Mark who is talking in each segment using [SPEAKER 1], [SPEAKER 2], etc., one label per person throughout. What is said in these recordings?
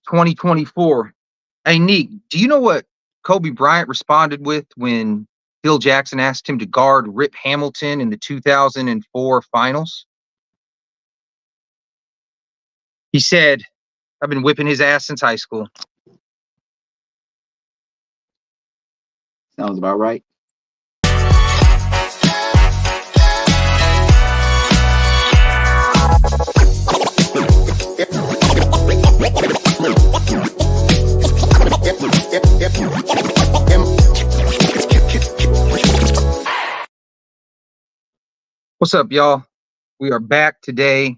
[SPEAKER 1] 2024. Hey, Neek, do you know what Kobe Bryant responded with when Phil Jackson asked him to guard Rip Hamilton in the 2004 finals? He said, I've been whipping his ass since high school.
[SPEAKER 2] Sounds about right.
[SPEAKER 1] What's up, y'all? We are back today.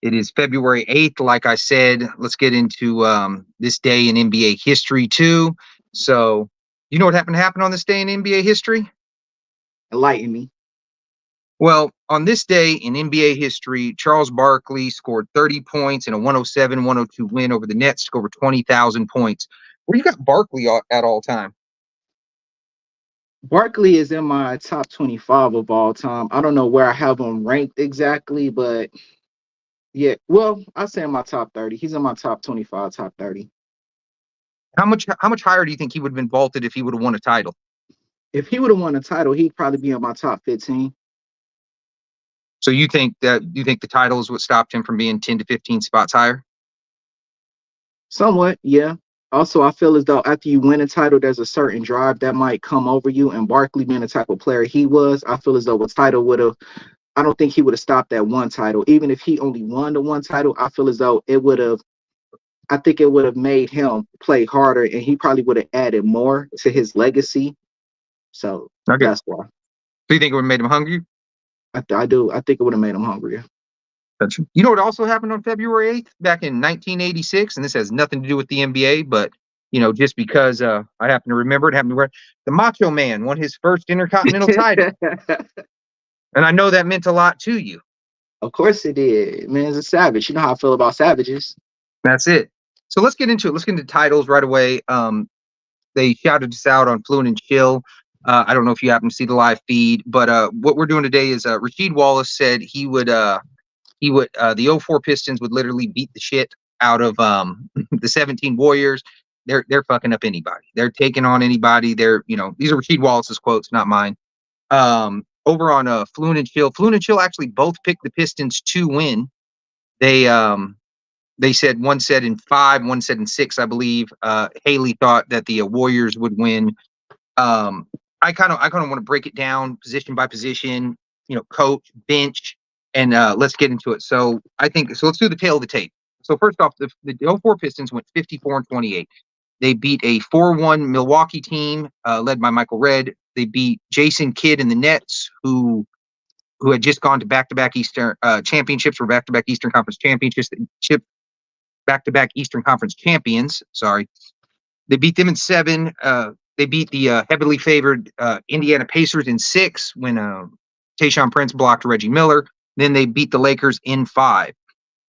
[SPEAKER 1] It is February 8th. Like I said, let's get into this day in NBA history, too. So, you know what happened on this day in NBA history?
[SPEAKER 2] Enlighten me.
[SPEAKER 1] Well, on this day in NBA history, Charles Barkley scored 30 points in a 107-102 win over the Nets to go over 20,000 points. Where you got Barkley at all time?
[SPEAKER 2] Barkley is in my top 25 of all time. I don't know where I have him ranked exactly, but yeah, well, I'll say in my top 30. He's in my top 25, top 30.
[SPEAKER 1] How much higher do you think he would have been vaulted if he would have won a title?
[SPEAKER 2] If he would have won a title, he'd probably be in my top 15.
[SPEAKER 1] So you think the title is what stopped him from being 10 to 15 spots higher?
[SPEAKER 2] Somewhat, yeah. Also, I feel as though after you win a title, there's a certain drive that might come over you. And Barkley being the type of player he was, I feel as though a title would have, I don't think he would have stopped at one title. Even if he only won the one title, I feel as though it would have, I think it would have made him play harder and he probably would have added more to his legacy. So That's why.
[SPEAKER 1] So you think it would have made him hungry?
[SPEAKER 2] I do. I think it would have made him hungrier.
[SPEAKER 1] You know what also happened on February 8th back in 1986, and this has nothing to do with the NBA, but just because I happen to remember it happened to the Macho Man won his first Intercontinental title, and I know that meant a lot to you.
[SPEAKER 2] Of course it did. Man, it's a savage. You know how I feel about savages.
[SPEAKER 1] That's it. So let's get into it. Let's get into titles right away. They shouted us out on Fluent and Chill. I don't know if you happen to see the live feed, but what we're doing today is Rasheed Wallace said he would the 04 Pistons would literally beat the shit out of the 17 Warriors. They're fucking up anybody. They're taking on anybody. These are Rasheed Wallace's quotes, not mine. Over on Fluent and Chill actually both picked the Pistons to win. They said one said in 5, one said in 6, I believe. Haley thought that the Warriors would win. I kind of want to break it down position by position, coach, bench, and let's get into it. So let's do the tail of the tape. So first off, the 04 Pistons went 54-28. They beat a 4-1 Milwaukee team led by Michael Redd. They beat Jason Kidd and the Nets, who had just gone to back-to-back Eastern championships or back-to-back Eastern Conference championships, back-to-back Eastern Conference champions. Sorry. They beat them in 7. They beat the heavily favored Indiana Pacers in 6 when Tayshaun Prince blocked Reggie Miller. Then they beat the Lakers in 5.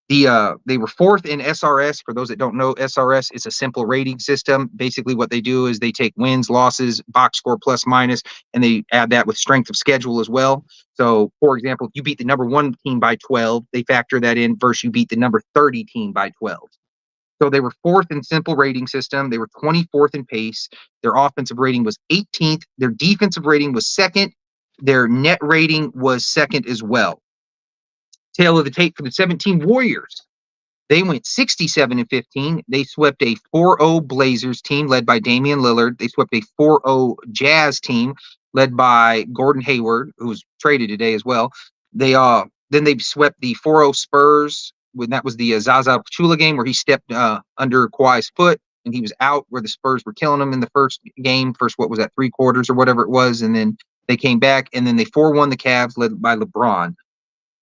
[SPEAKER 1] They were 4th in SRS. For those that don't know, SRS is a simple rating system. Basically, what they do is they take wins, losses, box score plus minus, and they add that with strength of schedule as well. So, for example, if you beat the number 1 team by 12, they factor that in versus you beat the number 30 team by 12. So they were 4th in simple rating system. They were 24th in pace. Their offensive rating was 18th. Their defensive rating was 2nd. Their net rating was 2nd as well. Tail of the tape for the 17 Warriors. They went 67-15. They swept a 4-0 Blazers team led by Damian Lillard. They swept a 4-0 Jazz team led by Gordon Hayward, who was traded today as well. Then they swept the 4-0 Spurs. When that was the Zaza Pachulia game where he stepped under Kawhi's foot and he was out, where the Spurs were killing him in the first game. What was that, 3 quarters or whatever it was, and then they came back, and then they 4-1 the Cavs led by LeBron.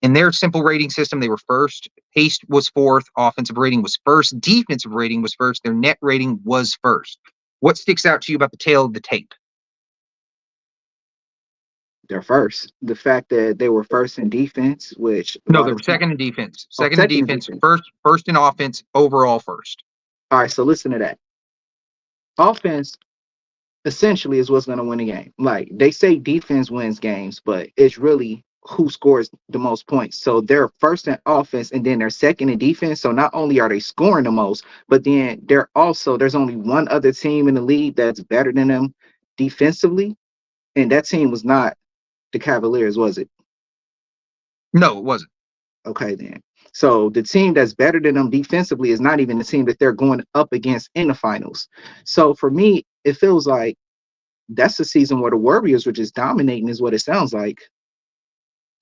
[SPEAKER 1] In their simple rating system, they were 1st. Pace was 4th. Offensive rating was 1st. Defensive rating was 1st. Their net rating was 1st. What sticks out to you about the tail of the tape?
[SPEAKER 2] They're 1st. The fact that they were 1st in defense, which
[SPEAKER 1] no, they were 2nd in defense. Second in defense. First in offense. Overall 1st.
[SPEAKER 2] All right, so listen to that. Offense essentially is what's going to win a game. Like they say, defense wins games, but it's really who scores the most points. So they're first in offense and then they're second in defense. So not only are they scoring the most, but then there's only one other team in the league that's better than them defensively. And that team was not the Cavaliers, was it?
[SPEAKER 1] No, it wasn't.
[SPEAKER 2] Okay, then. So the team that's better than them defensively is not even the team that they're going up against in the finals. So for me, it feels like that's the season where the Warriors were just dominating, is what it sounds like.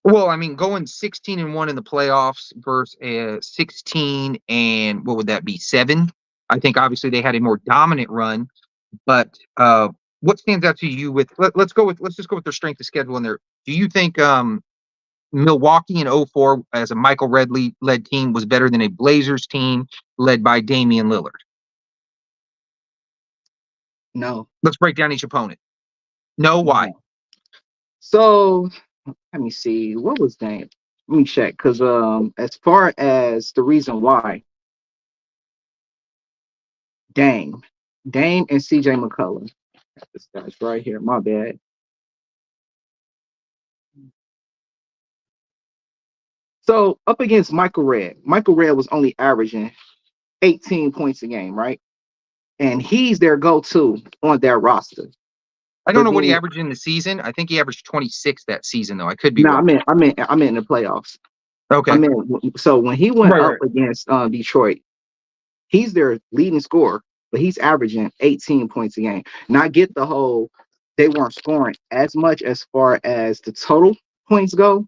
[SPEAKER 1] Well, I mean, going 16-1 in the playoffs versus 16 and what would that be, 7? I think obviously they had a more dominant run, but what stands out to you with let's just go with their strength of schedule in there. Do you think Milwaukee in 04 as a Michael Redley led team was better than a Blazers team led by Damian Lillard?
[SPEAKER 2] No.
[SPEAKER 1] Let's break down each opponent. No, why?
[SPEAKER 2] No. So let me see. What was that? Let me check. Because as far as the reason why, Dame and CJ McCollum. This guy's right here. My bad. So up against Michael Redd was only averaging 18 points a game, right? And he's their go-to on their roster.
[SPEAKER 1] I don't
[SPEAKER 2] But
[SPEAKER 1] know what he
[SPEAKER 2] then,
[SPEAKER 1] averaged in the season. I think he averaged 26 that season, though. I could be
[SPEAKER 2] no,
[SPEAKER 1] wrong.
[SPEAKER 2] I meant in the playoffs.
[SPEAKER 1] Okay.
[SPEAKER 2] So when he went
[SPEAKER 1] Right,
[SPEAKER 2] up
[SPEAKER 1] right.
[SPEAKER 2] against Detroit, he's their leading scorer, but he's averaging 18 points a game. Now I get the whole they weren't scoring as much as far as the total points go.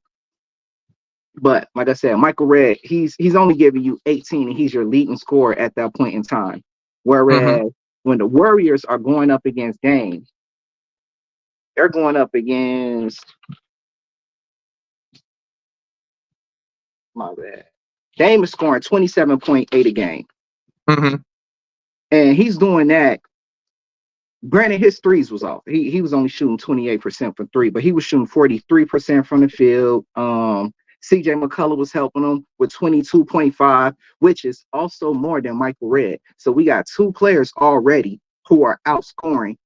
[SPEAKER 2] But like I said, Michael Redd, he's only giving you 18 and he's your leading scorer at that point in time.
[SPEAKER 1] Mm-hmm.
[SPEAKER 2] Whereas when the Warriors are going up against Dame, they're going up against my bad. Dame is scoring 27.8 a game.
[SPEAKER 1] Mm-hmm.
[SPEAKER 2] And he's doing that. Granted, his threes was off. He was only shooting 28% from three, but he was shooting 43% from the field. CJ McCullough was helping him with 22.5, which is also more than Michael Redd. So we got two players already who are outscoring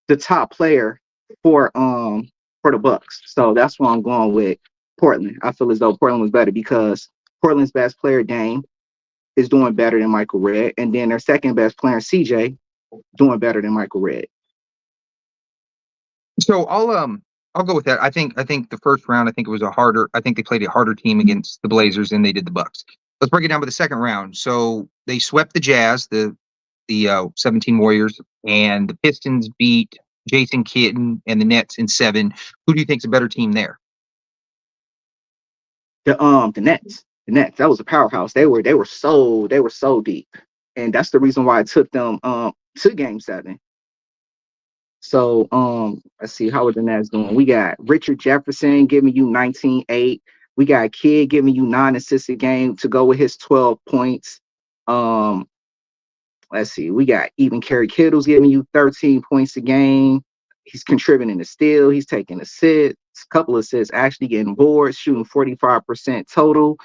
[SPEAKER 2] the top player for the Bucks. So that's why I'm going with Portland. I feel as though Portland was better because Portland's best player, Dame, is doing better than Michael Redd, and then their second best player, CJ, doing better than Michael Redd.
[SPEAKER 1] So I'll go with that. I think the first round, I think it was I think they played a harder team against the Blazers than they did the Bucks. Let's break it down with the second round. So they swept the Jazz, the 17 Warriors, and the Pistons beat Jason Kidd and the Nets in 7. Who do you think's a better team there?
[SPEAKER 2] The Nets. The Nets. That was a powerhouse. They were so deep. And that's the reason why it took them to game 7. So let's see, how are the Nets doing? We got Richard Jefferson giving you 19-8. We got Kidd giving you 9 assists a game to go with his 12 points. Let's see, we got even Kerry Kittle's giving you 13 points a game. He's contributing to steal. He's taking assists, a couple assists, actually getting boards, shooting 45% total.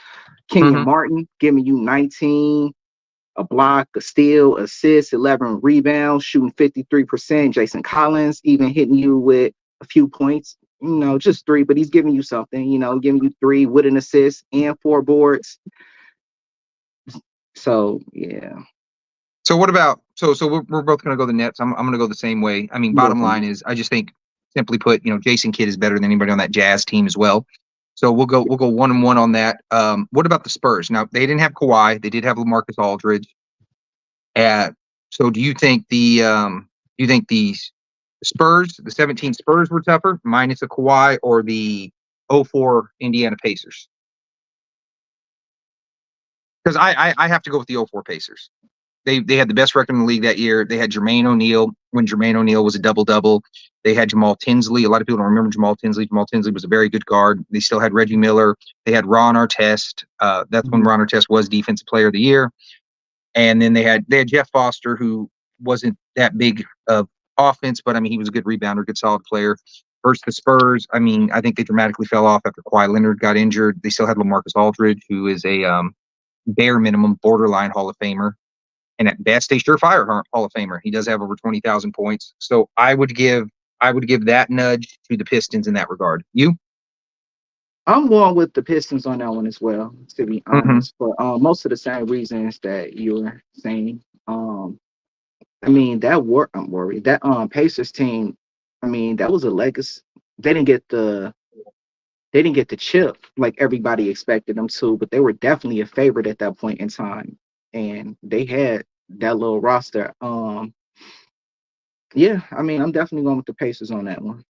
[SPEAKER 2] Kenyon
[SPEAKER 1] Mm-hmm.
[SPEAKER 2] Martin giving you 19, a block, a steal, assist, 11 rebounds, shooting 53%. Jason Collins even hitting you with a few points, just 3, but he's giving you something, giving you 3 with an assist and 4 boards. So, yeah.
[SPEAKER 1] So what about so we're both going to go the Nets. I'm going to go the same way. I mean, bottom line is I just think, simply put, Jason Kidd is better than anybody on that Jazz team as well. So we'll go 1-1 on that. What about the Spurs? Now they didn't have Kawhi. They did have LaMarcus Aldridge. So do you think the Spurs, the 17 Spurs were tougher, minus a Kawhi, or the 04 Indiana Pacers? Because I have to go with the 04 Pacers. They had the best record in the league that year. They had Jermaine O'Neal when Jermaine O'Neal was a double-double. They had Jamal Tinsley. A lot of people don't remember Jamal Tinsley. Jamal Tinsley was a very good guard. They still had Reggie Miller. They had Ron Artest. That's when Ron Artest was Defensive Player of the Year. And then they had Jeff Foster, who wasn't that big of offense, but I mean, he was a good rebounder, good solid player. Versus the Spurs, I mean, I think they dramatically fell off after Kawhi Leonard got injured. They still had LaMarcus Aldridge, who is a bare minimum borderline Hall of Famer. And at best, a surefire Hall of Famer. He does have over 20,000 points. So I would give that nudge to the Pistons in that regard. You?
[SPEAKER 2] I'm going with the Pistons on that one as well, to be
[SPEAKER 1] Hmm.
[SPEAKER 2] honest, for most of the same reasons that you were saying. I mean I'm worried that Pacers team. I mean that was a legacy. They didn't get the they didn't get the chip like everybody expected them to, but they were definitely a favorite at that point in time, and they had that little roster. Yeah, I mean I'm definitely going with the Pacers on that one.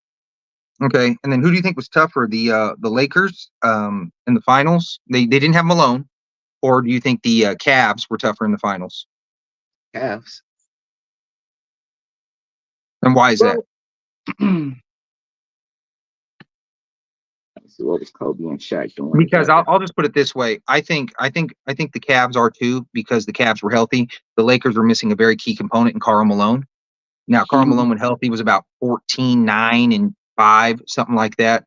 [SPEAKER 1] Okay, and then who do you think was tougher, the Lakers in the finals? They didn't have Malone, or do you think the Cavs were tougher in the finals?
[SPEAKER 2] Cavs.
[SPEAKER 1] And why is that?
[SPEAKER 2] Well, let's see what was Kobe and Shaq doing
[SPEAKER 1] Because
[SPEAKER 2] together.
[SPEAKER 1] I'll just put it this way. I think the Cavs are too, because the Cavs were healthy. The Lakers were missing a very key component in Karl Malone. Now, Karl Malone, when healthy, was about 14, 9, and 5, something like that.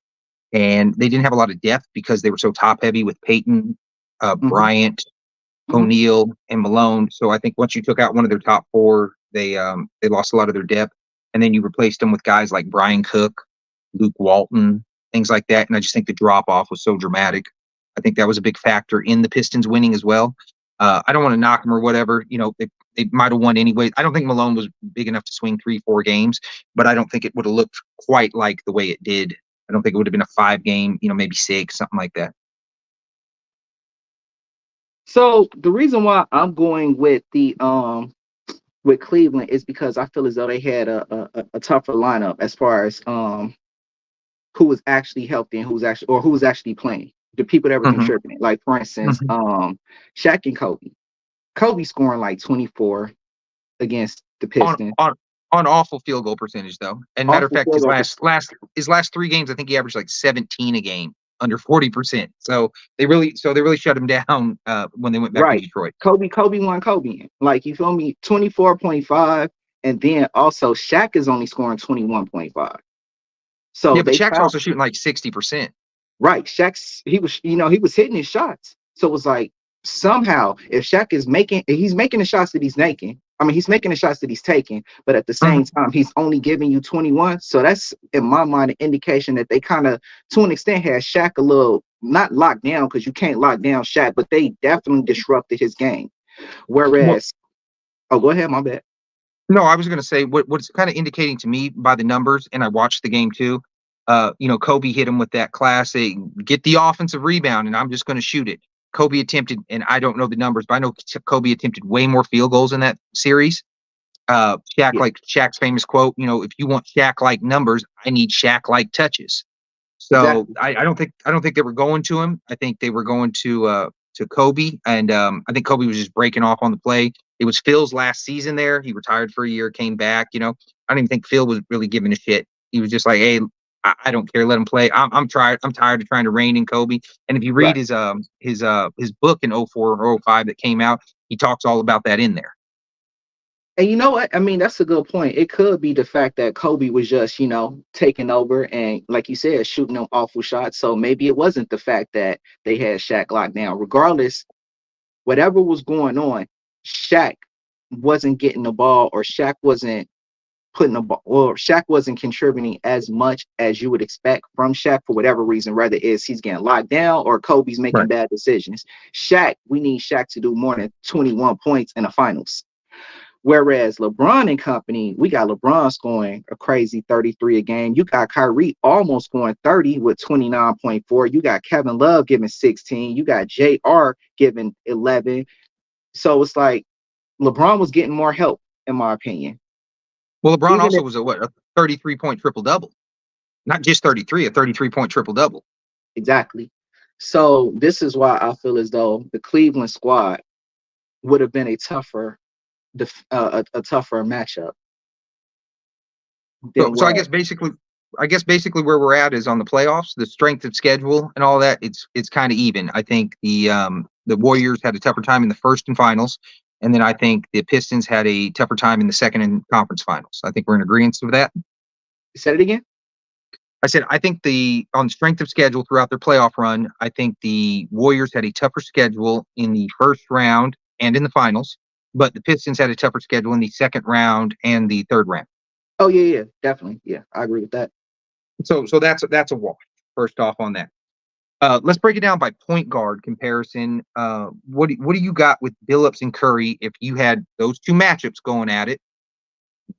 [SPEAKER 1] And they didn't have a lot of depth because they were so top heavy with Peyton,
[SPEAKER 2] Hmm.
[SPEAKER 1] Bryant,
[SPEAKER 2] Hmm.
[SPEAKER 1] O'Neal, and Malone. So I think once you took out one of their top four, they lost a lot of their depth. And then you replaced them with guys like Brian Cook, Luke Walton, things like that. And I just think the drop off was so dramatic. I think that was a big factor in the Pistons winning as well. I don't want to knock them or whatever. They might have won anyway. I don't think Malone was big enough to swing 3, 4 games, but I don't think it would have looked quite like the way it did. I don't think it would have been a 5 game, maybe 6, something like that.
[SPEAKER 2] So the reason why I'm going with Cleveland is because I feel as though they had a tougher lineup as far as who was actually healthy and who was actually playing. The people that were
[SPEAKER 1] Hmm.
[SPEAKER 2] contributing. Like for instance,
[SPEAKER 1] Hmm.
[SPEAKER 2] Shaq and Kobe. Kobe scoring like 24 against the
[SPEAKER 1] on
[SPEAKER 2] Pistons.
[SPEAKER 1] on on awful field goal percentage though. And matter of
[SPEAKER 2] Awful
[SPEAKER 1] fact,
[SPEAKER 2] field goal.
[SPEAKER 1] his last 3 games, I think he averaged like 17 a game, under 40%. So they really shut him down when they went back to
[SPEAKER 2] Right.
[SPEAKER 1] Detroit.
[SPEAKER 2] Kobe won Kobe. Like you feel me? 24.5. And then also Shaq is only scoring 21.5. So
[SPEAKER 1] Yeah, but
[SPEAKER 2] they
[SPEAKER 1] Shaq's
[SPEAKER 2] found
[SPEAKER 1] also shooting like 60%.
[SPEAKER 2] right. He was hitting his shots. So it was like somehow if Shaq is he's making the shots that he's making. I mean, he's making the shots that he's taking, but at the same
[SPEAKER 1] Mhm.
[SPEAKER 2] time, he's only giving you 21. So that's in my mind an indication that they kind of, to an extent, had Shaq a little not locked down because you can't lock down Shaq, but they definitely disrupted his game.
[SPEAKER 1] Well,
[SPEAKER 2] Whereas, oh, go ahead, my bad.
[SPEAKER 1] no, I was going to say what's kind of indicating to me by the numbers, and I watched the game too. Kobe hit him with that classic get the offensive rebound, and I'm just going to shoot it. Kobe attempted, and I don't know the numbers, but I know Kobe attempted way more field goals in that series.
[SPEAKER 2] Yeah,
[SPEAKER 1] Shaq's famous quote, if you want Shaq like numbers, I need Shaq like touches. So
[SPEAKER 2] exactly.
[SPEAKER 1] I don't think they were going to him. I think they were going to Kobe, and I think Kobe was just breaking off on the play. It was Phil's last season there. He retired for a year, came back. I don't even think Phil was really giving a shit. He was just like, hey. I don't care. Let him play. I'm tired. I'm tired of trying to rein in Kobe. And if you read
[SPEAKER 2] Right.
[SPEAKER 1] his book in '04 or '05 that came out, he talks all about that in there.
[SPEAKER 2] And you know what? I mean, that's a good point. It could be the fact that Kobe was just, taking over and, like you said, shooting them awful shots. So maybe it wasn't the fact that they had Shaq locked down. Regardless, whatever was going on, Shaq wasn't getting the ball, or Shaq wasn't putting the ball, or Shaq wasn't contributing as much as you would expect from Shaq for whatever reason, whether it's he's getting locked down or Kobe's making
[SPEAKER 1] Right.
[SPEAKER 2] bad decisions. We need Shaq to do more than 21 points in the finals. Whereas LeBron and company, we got LeBron scoring a crazy 33 a game. You got Kyrie almost scoring 30 with 29.4. You got Kevin Love giving 16. You got JR giving 11. So it's like LeBron was getting more help, in my opinion.
[SPEAKER 1] Well, LeBron
[SPEAKER 2] Even
[SPEAKER 1] also
[SPEAKER 2] if
[SPEAKER 1] was a 33-point triple double, not just 33, a 33-point triple double.
[SPEAKER 2] exactly. So this is why I feel as though the Cleveland squad would have been a tougher matchup
[SPEAKER 1] So,
[SPEAKER 2] than
[SPEAKER 1] so I
[SPEAKER 2] what.
[SPEAKER 1] guess basically, where we're at is on the playoffs, the strength of schedule and all that. It's kind of even. I think the Warriors had a tougher time in the first and finals, and then I think the Pistons had a tougher time in the second and conference finals. I think we're in agreement with that.
[SPEAKER 2] Said it again.
[SPEAKER 1] I said I think the on strength of schedule throughout their playoff run, I think the Warriors had a tougher schedule in the first round and in the finals, but the Pistons had a tougher schedule in the second round and the third round.
[SPEAKER 2] Oh yeah, definitely. Yeah, I agree with that.
[SPEAKER 1] So that's a wash. First off on that. Let's break it down by point guard comparison. What do you got with Billups and Curry? If you had those two matchups going at it,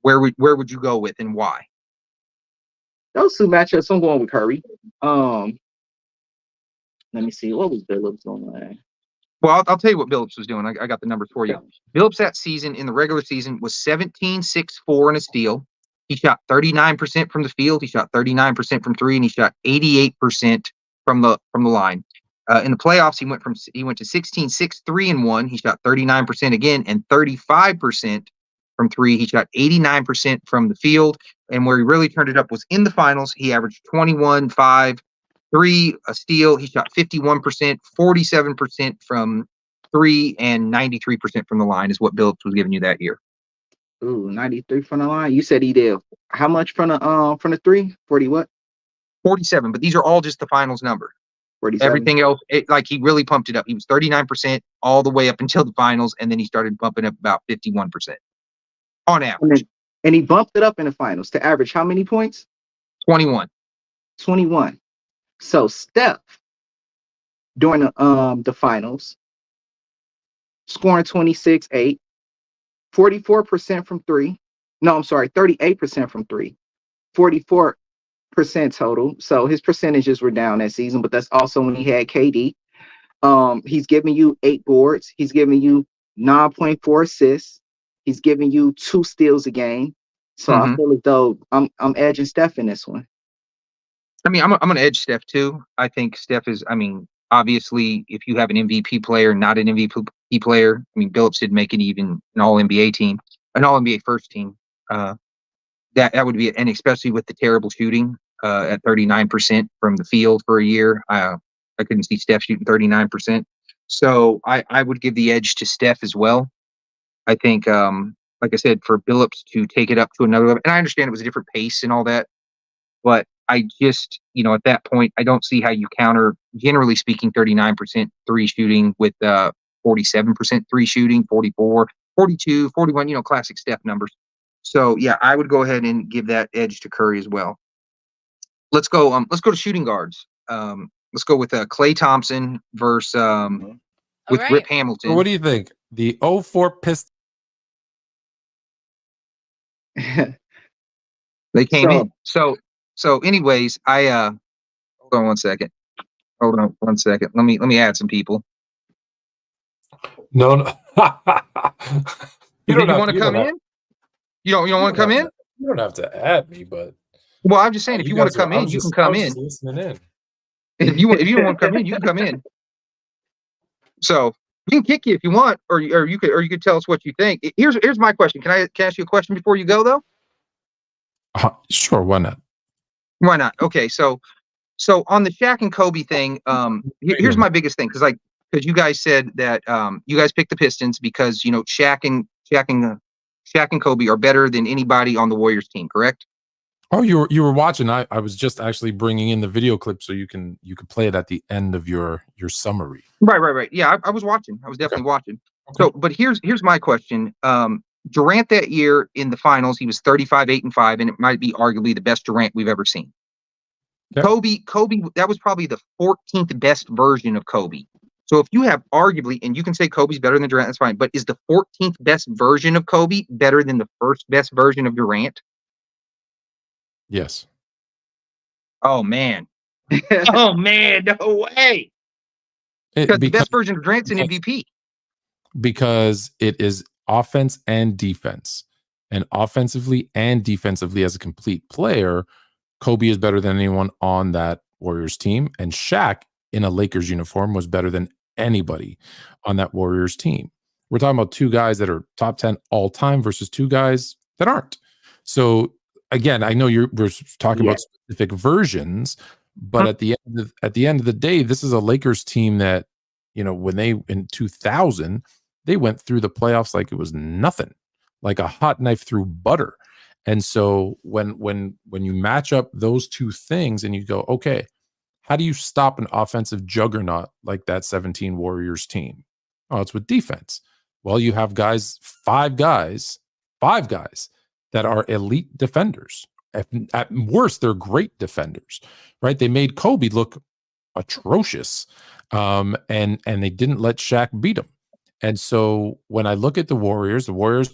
[SPEAKER 1] where would you go with and why?
[SPEAKER 2] Those two matchups, I'm going with Curry. Let me see. What was Billups on?
[SPEAKER 1] Well, I'll tell you what Billups was doing. I got the numbers for you. Billups that season in the regular season was 17, 6, 4, and a steal. He shot 39% from the field. He shot 39% from three, and he shot 88% from the line. In the playoffs, he went to 16, 6, 3, and 1. He shot 39% again and 35% from three. He shot 89% from the field. And where he really turned it up was in the finals. He averaged 21, 5, 3, a steal. He shot 51%, 47% from three, and 93% from the line is what Billups was giving you that year.
[SPEAKER 2] Ooh, 93 from the line. You said he did how much from the three? 40 what?
[SPEAKER 1] 47, but these are all just the finals number.
[SPEAKER 2] 47.
[SPEAKER 1] Everything else, like he really pumped it up. He was 39% all the way up until the finals, and then he started bumping up about 51% on average.
[SPEAKER 2] And he bumped it up in the finals to average how many points?
[SPEAKER 1] 21.
[SPEAKER 2] 21. So Steph during the finals, scoring 26, 8, 44% from three. No, I'm sorry, 38% from three, 44% total. So his percentages were down that season, but that's also when he had KD. He's giving you 8 boards. He's giving you 9.4 assists. He's giving you 2 steals a game. So I feel as though I'm edging Steph in this one.
[SPEAKER 1] I mean, I'm going to edge Steph too. I think Steph is, obviously, if you have an MVP player, not an MVP player, Billups did make it even an All-NBA team, an All-NBA first team. That would be, and especially with the terrible shooting at 39% from the field for a year. I couldn't see Steph shooting 39%. So I would give the edge to Steph as well. I think, like I said, for Billups to take it up to another level, and I understand it was a different pace and all that, but I just, at that point, I don't see how you counter, generally speaking, 39% three shooting with 47% three shooting, 44, 42, 41, classic Steph numbers. So, yeah, I would go ahead and give that edge to Curry as well. Let's go to shooting guards. Let's go with Klay Thompson versus with Rip Hamilton.
[SPEAKER 3] So what do you think? The 04 Pistons.
[SPEAKER 1] They came in. So anyways, hold on one second. Let me add some people.
[SPEAKER 3] No.
[SPEAKER 1] You want to come in? You don't want to come in?
[SPEAKER 3] You don't have to add me, but
[SPEAKER 1] well, I'm just saying if you want to come in, you can come in.
[SPEAKER 3] Listening in.
[SPEAKER 1] If you don't want to come in, you can come in. So we can kick you if you want, or you could tell us what you think. Here's my question. Can I ask you a question before you go though?
[SPEAKER 3] Sure, why not?
[SPEAKER 1] Why not? Okay, so on the Shaq and Kobe thing, here's my biggest thing, because you guys said that you guys picked the Pistons because Shaq and Kobe are better than anybody on the Warriors team, correct?
[SPEAKER 3] Oh, you were watching. I was just actually bringing in the video clip so you can play it at the end of your summary.
[SPEAKER 1] Right. Yeah, I was watching. I was definitely watching. Okay. So, but here's my question. Durant that year in the finals, he was 35, 8, and 5, and it might be arguably the best Durant we've ever seen. Okay. Kobe, that was probably the 14th best version of Kobe. So if you have arguably, and you can say Kobe's better than Durant, that's fine, but is the 14th best version of Kobe better than the first best version of Durant?
[SPEAKER 3] Yes.
[SPEAKER 1] Oh, man. Oh, man, no way. Because the best version of Durant's an MVP.
[SPEAKER 3] Because it is offense and defense. And offensively and defensively as a complete player, Kobe is better than anyone on that Warriors team. And Shaq in a Lakers uniform was better than anybody on that Warriors team. We're talking about two guys that are top 10 all time versus two guys that aren't. So again, I know we're talking about specific versions, but at the end of the day, this is a Lakers team that, when they in 2000, they went through the playoffs like it was nothing, like a hot knife through butter. And so when you match up those two things and you go, okay, how do you stop an offensive juggernaut like that 17 Warriors team? Oh, it's with defense. Well, you have five guys that are elite defenders. At worst, they're great defenders, right? They made Kobe look atrocious. And they didn't let Shaq beat him. And so when I look at the Warriors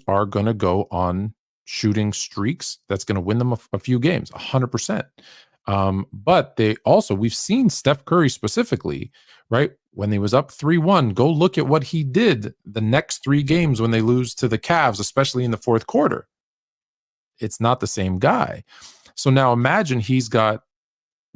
[SPEAKER 3] are going to go on shooting streaks. That's going to win them a few games, 100%. But we've seen Steph Curry specifically, right? When he was up 3-1, go look at what he did the next 3 games when they lose to the Cavs, especially in the fourth quarter. It's not the same guy. So now imagine he's got,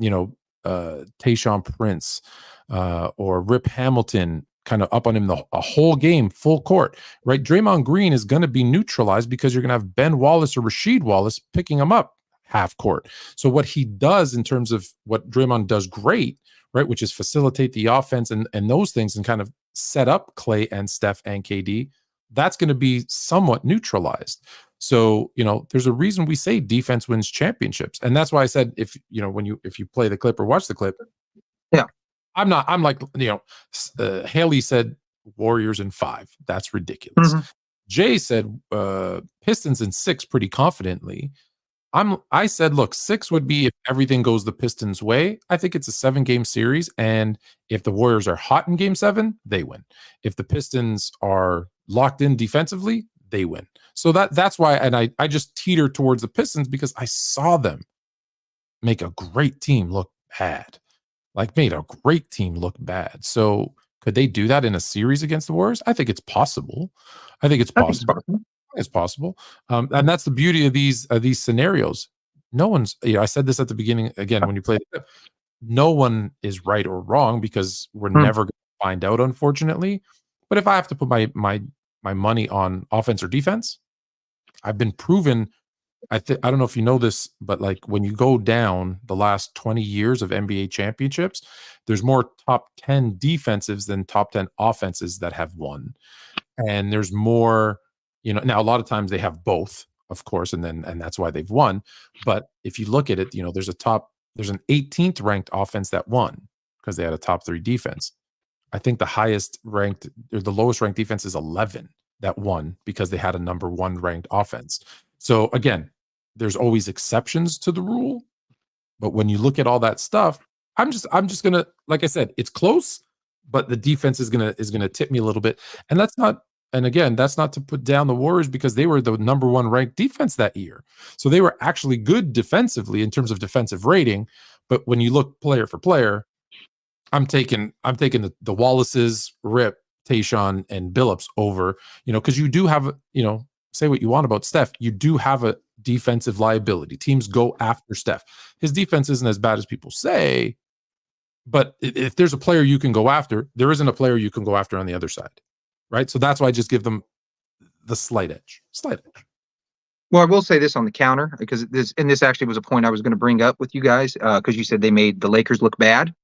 [SPEAKER 3] Tayshaun Prince or Rip Hamilton kind of up on him a whole game, full court, right? Draymond Green is going to be neutralized because you're going to have Ben Wallace or Rasheed Wallace picking him up half court. So what he does in terms of what Draymond does great, right, which is facilitate the offense and those things and kind of set up Clay and Steph and KD, that's going to be somewhat neutralized. So, there's a reason we say defense wins championships. And that's why I said, if you play the clip or watch the clip,
[SPEAKER 1] yeah,
[SPEAKER 3] I'm like, Haley said Warriors in 5. That's ridiculous. Mm-hmm. Jay said Pistons in 6 pretty confidently. I said, look, 6 would be if everything goes the Pistons' way. I think it's a 7-game series. And if the Warriors are hot in game 7, they win. If the Pistons are locked in defensively, they win. So that's why, and I just teeter towards the Pistons because I saw them make a great team look bad. Made a great team look bad. So could they do that in a series against the Warriors? I think it's possible. It's possible. And that's the beauty of these scenarios. No one's, I said this at the beginning again, when you play the clip, no one is right or wrong because we're never going to find out, unfortunately. But if I have to put my money on offense or defense, I've been proven. I don't know if you know this, but when you go down the last 20 years of NBA championships, there's more top 10 defensives than top 10 offenses that have won. And there's more, now a lot of times they have both, of course, and that's why they've won. But if you look at it, there's an 18th ranked offense that won because they had a top 3 defense. I think the highest ranked or the lowest ranked defense is 11 that won because they had a number 1 ranked offense. So again, there's always exceptions to the rule, but when you look at all that stuff, I'm just gonna, like I said, it's close, but the defense is gonna tip me a little bit, and that's not to put down the Warriors because they were the number 1 ranked defense that year, so they were actually good defensively in terms of defensive rating. But when you look player for player, I'm taking the Wallaces, Rip, Tayshaun, and Billups over, because you do have, say what you want about Steph, you do have a defensive liability. Teams go after Steph. His defense isn't as bad as people say, but if there's a player you can go after, there isn't a player you can go after on the other side, right? So that's why I just give them the slight edge.
[SPEAKER 1] Well, I will say this on the counter, because this actually was a point I was going to bring up with you guys, because you said they made the Lakers look bad.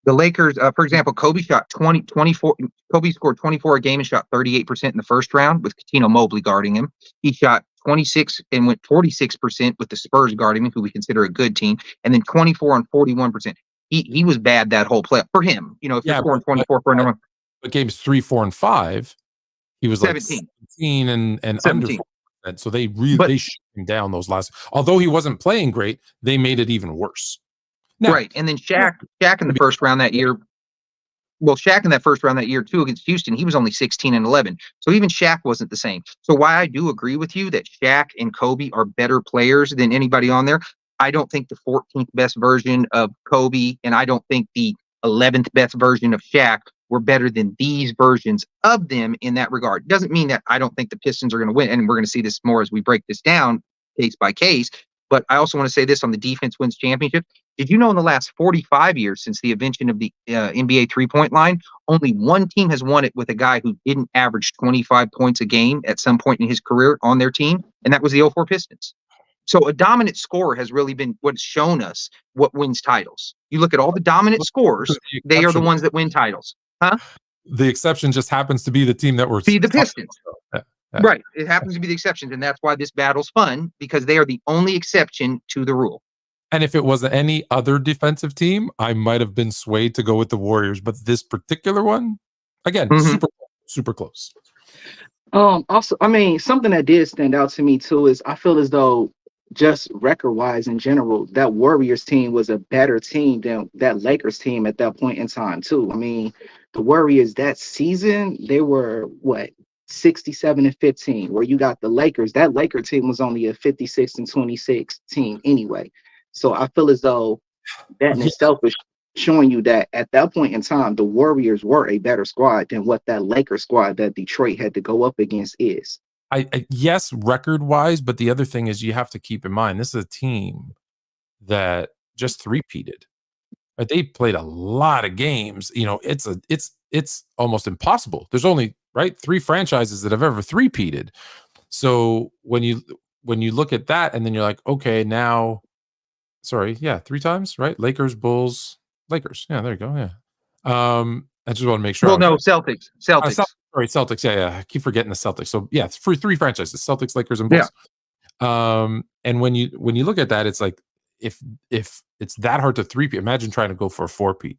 [SPEAKER 1] The Lakers, for example, Kobe shot 24. Kobe scored 24 a game and shot 38% in the first round with Cuttino Mobley guarding him. He shot 26 and went 46% with the Spurs guarding him, who we consider a good team, and then 24 and 41%. He was bad that whole play for him. If you're scoring 24 for another one.
[SPEAKER 3] But games 3, 4, and 5, he was
[SPEAKER 1] 17.
[SPEAKER 3] 17 and
[SPEAKER 1] 17.
[SPEAKER 3] Under 4%. So they shut him down those last. Although he wasn't playing great, they made it even worse. Now,
[SPEAKER 1] right, and then Shaq in the first round that year. Well, Shaq in that first round that year too against Houston, he was only 16 and 11. So even Shaq wasn't the same. So why I do agree with you that Shaq and Kobe are better players than anybody on there. I don't think the 14th best version of Kobe and I don't think the 11th best version of Shaq were better than these versions of them in that regard. Doesn't mean that I don't think the Pistons are going to win, and we're going to see this more as we break this down case by case. But I also want to say this on the defense wins championship. Did you know in the last 45 years since the invention of the NBA three-point line, only one team has won it with a guy who didn't average 25 points a game at some point in his career on their team, and that was the 04 Pistons. So a dominant scorer has really been what's shown us what wins titles. You look at all the dominant scorers, they are the ones that win titles. Huh?
[SPEAKER 3] The exception just happens to be the team that we're
[SPEAKER 1] the Pistons. Yeah. Right. It happens to be the exceptions, and that's why this battle's fun, because they are the only exception to the rule.
[SPEAKER 3] And if it was any other defensive team, I might have been swayed to go with the Warriors. But this particular one, again, super close.
[SPEAKER 2] Also, I mean, something that did stand out to me too is I feel as though just record-wise in general, that Warriors team was a better team than that Lakers team at that point in time, too. I mean, the Warriors that season, they were what, 67-15, where you got the Lakers. That Laker team was only a 56-26 team anyway. So I feel as though that in
[SPEAKER 3] Yeah,
[SPEAKER 2] itself is showing you that at that point in time, the Warriors were a better squad than what that Laker squad that Detroit had to go up against is.
[SPEAKER 3] yes, record wise, but the other thing is you have to keep in mind this is a team that just three-peated. But they played a lot of games. You know, it's almost impossible. There's only three franchises that have ever three-peated. So when you look at that, and then you're like, okay, now, sorry, yeah, three times, right? Lakers, Bulls, Lakers. Yeah, there you go. Yeah. I just want to make sure.
[SPEAKER 1] Well, no, Celtics.
[SPEAKER 3] Sorry, Celtics. Yeah. I keep forgetting the Celtics. So yeah, it's for three franchises: Celtics, Lakers, and Bulls. And when you look at that, it's like if it's that hard to three-peat, imagine trying to go for a four-peat.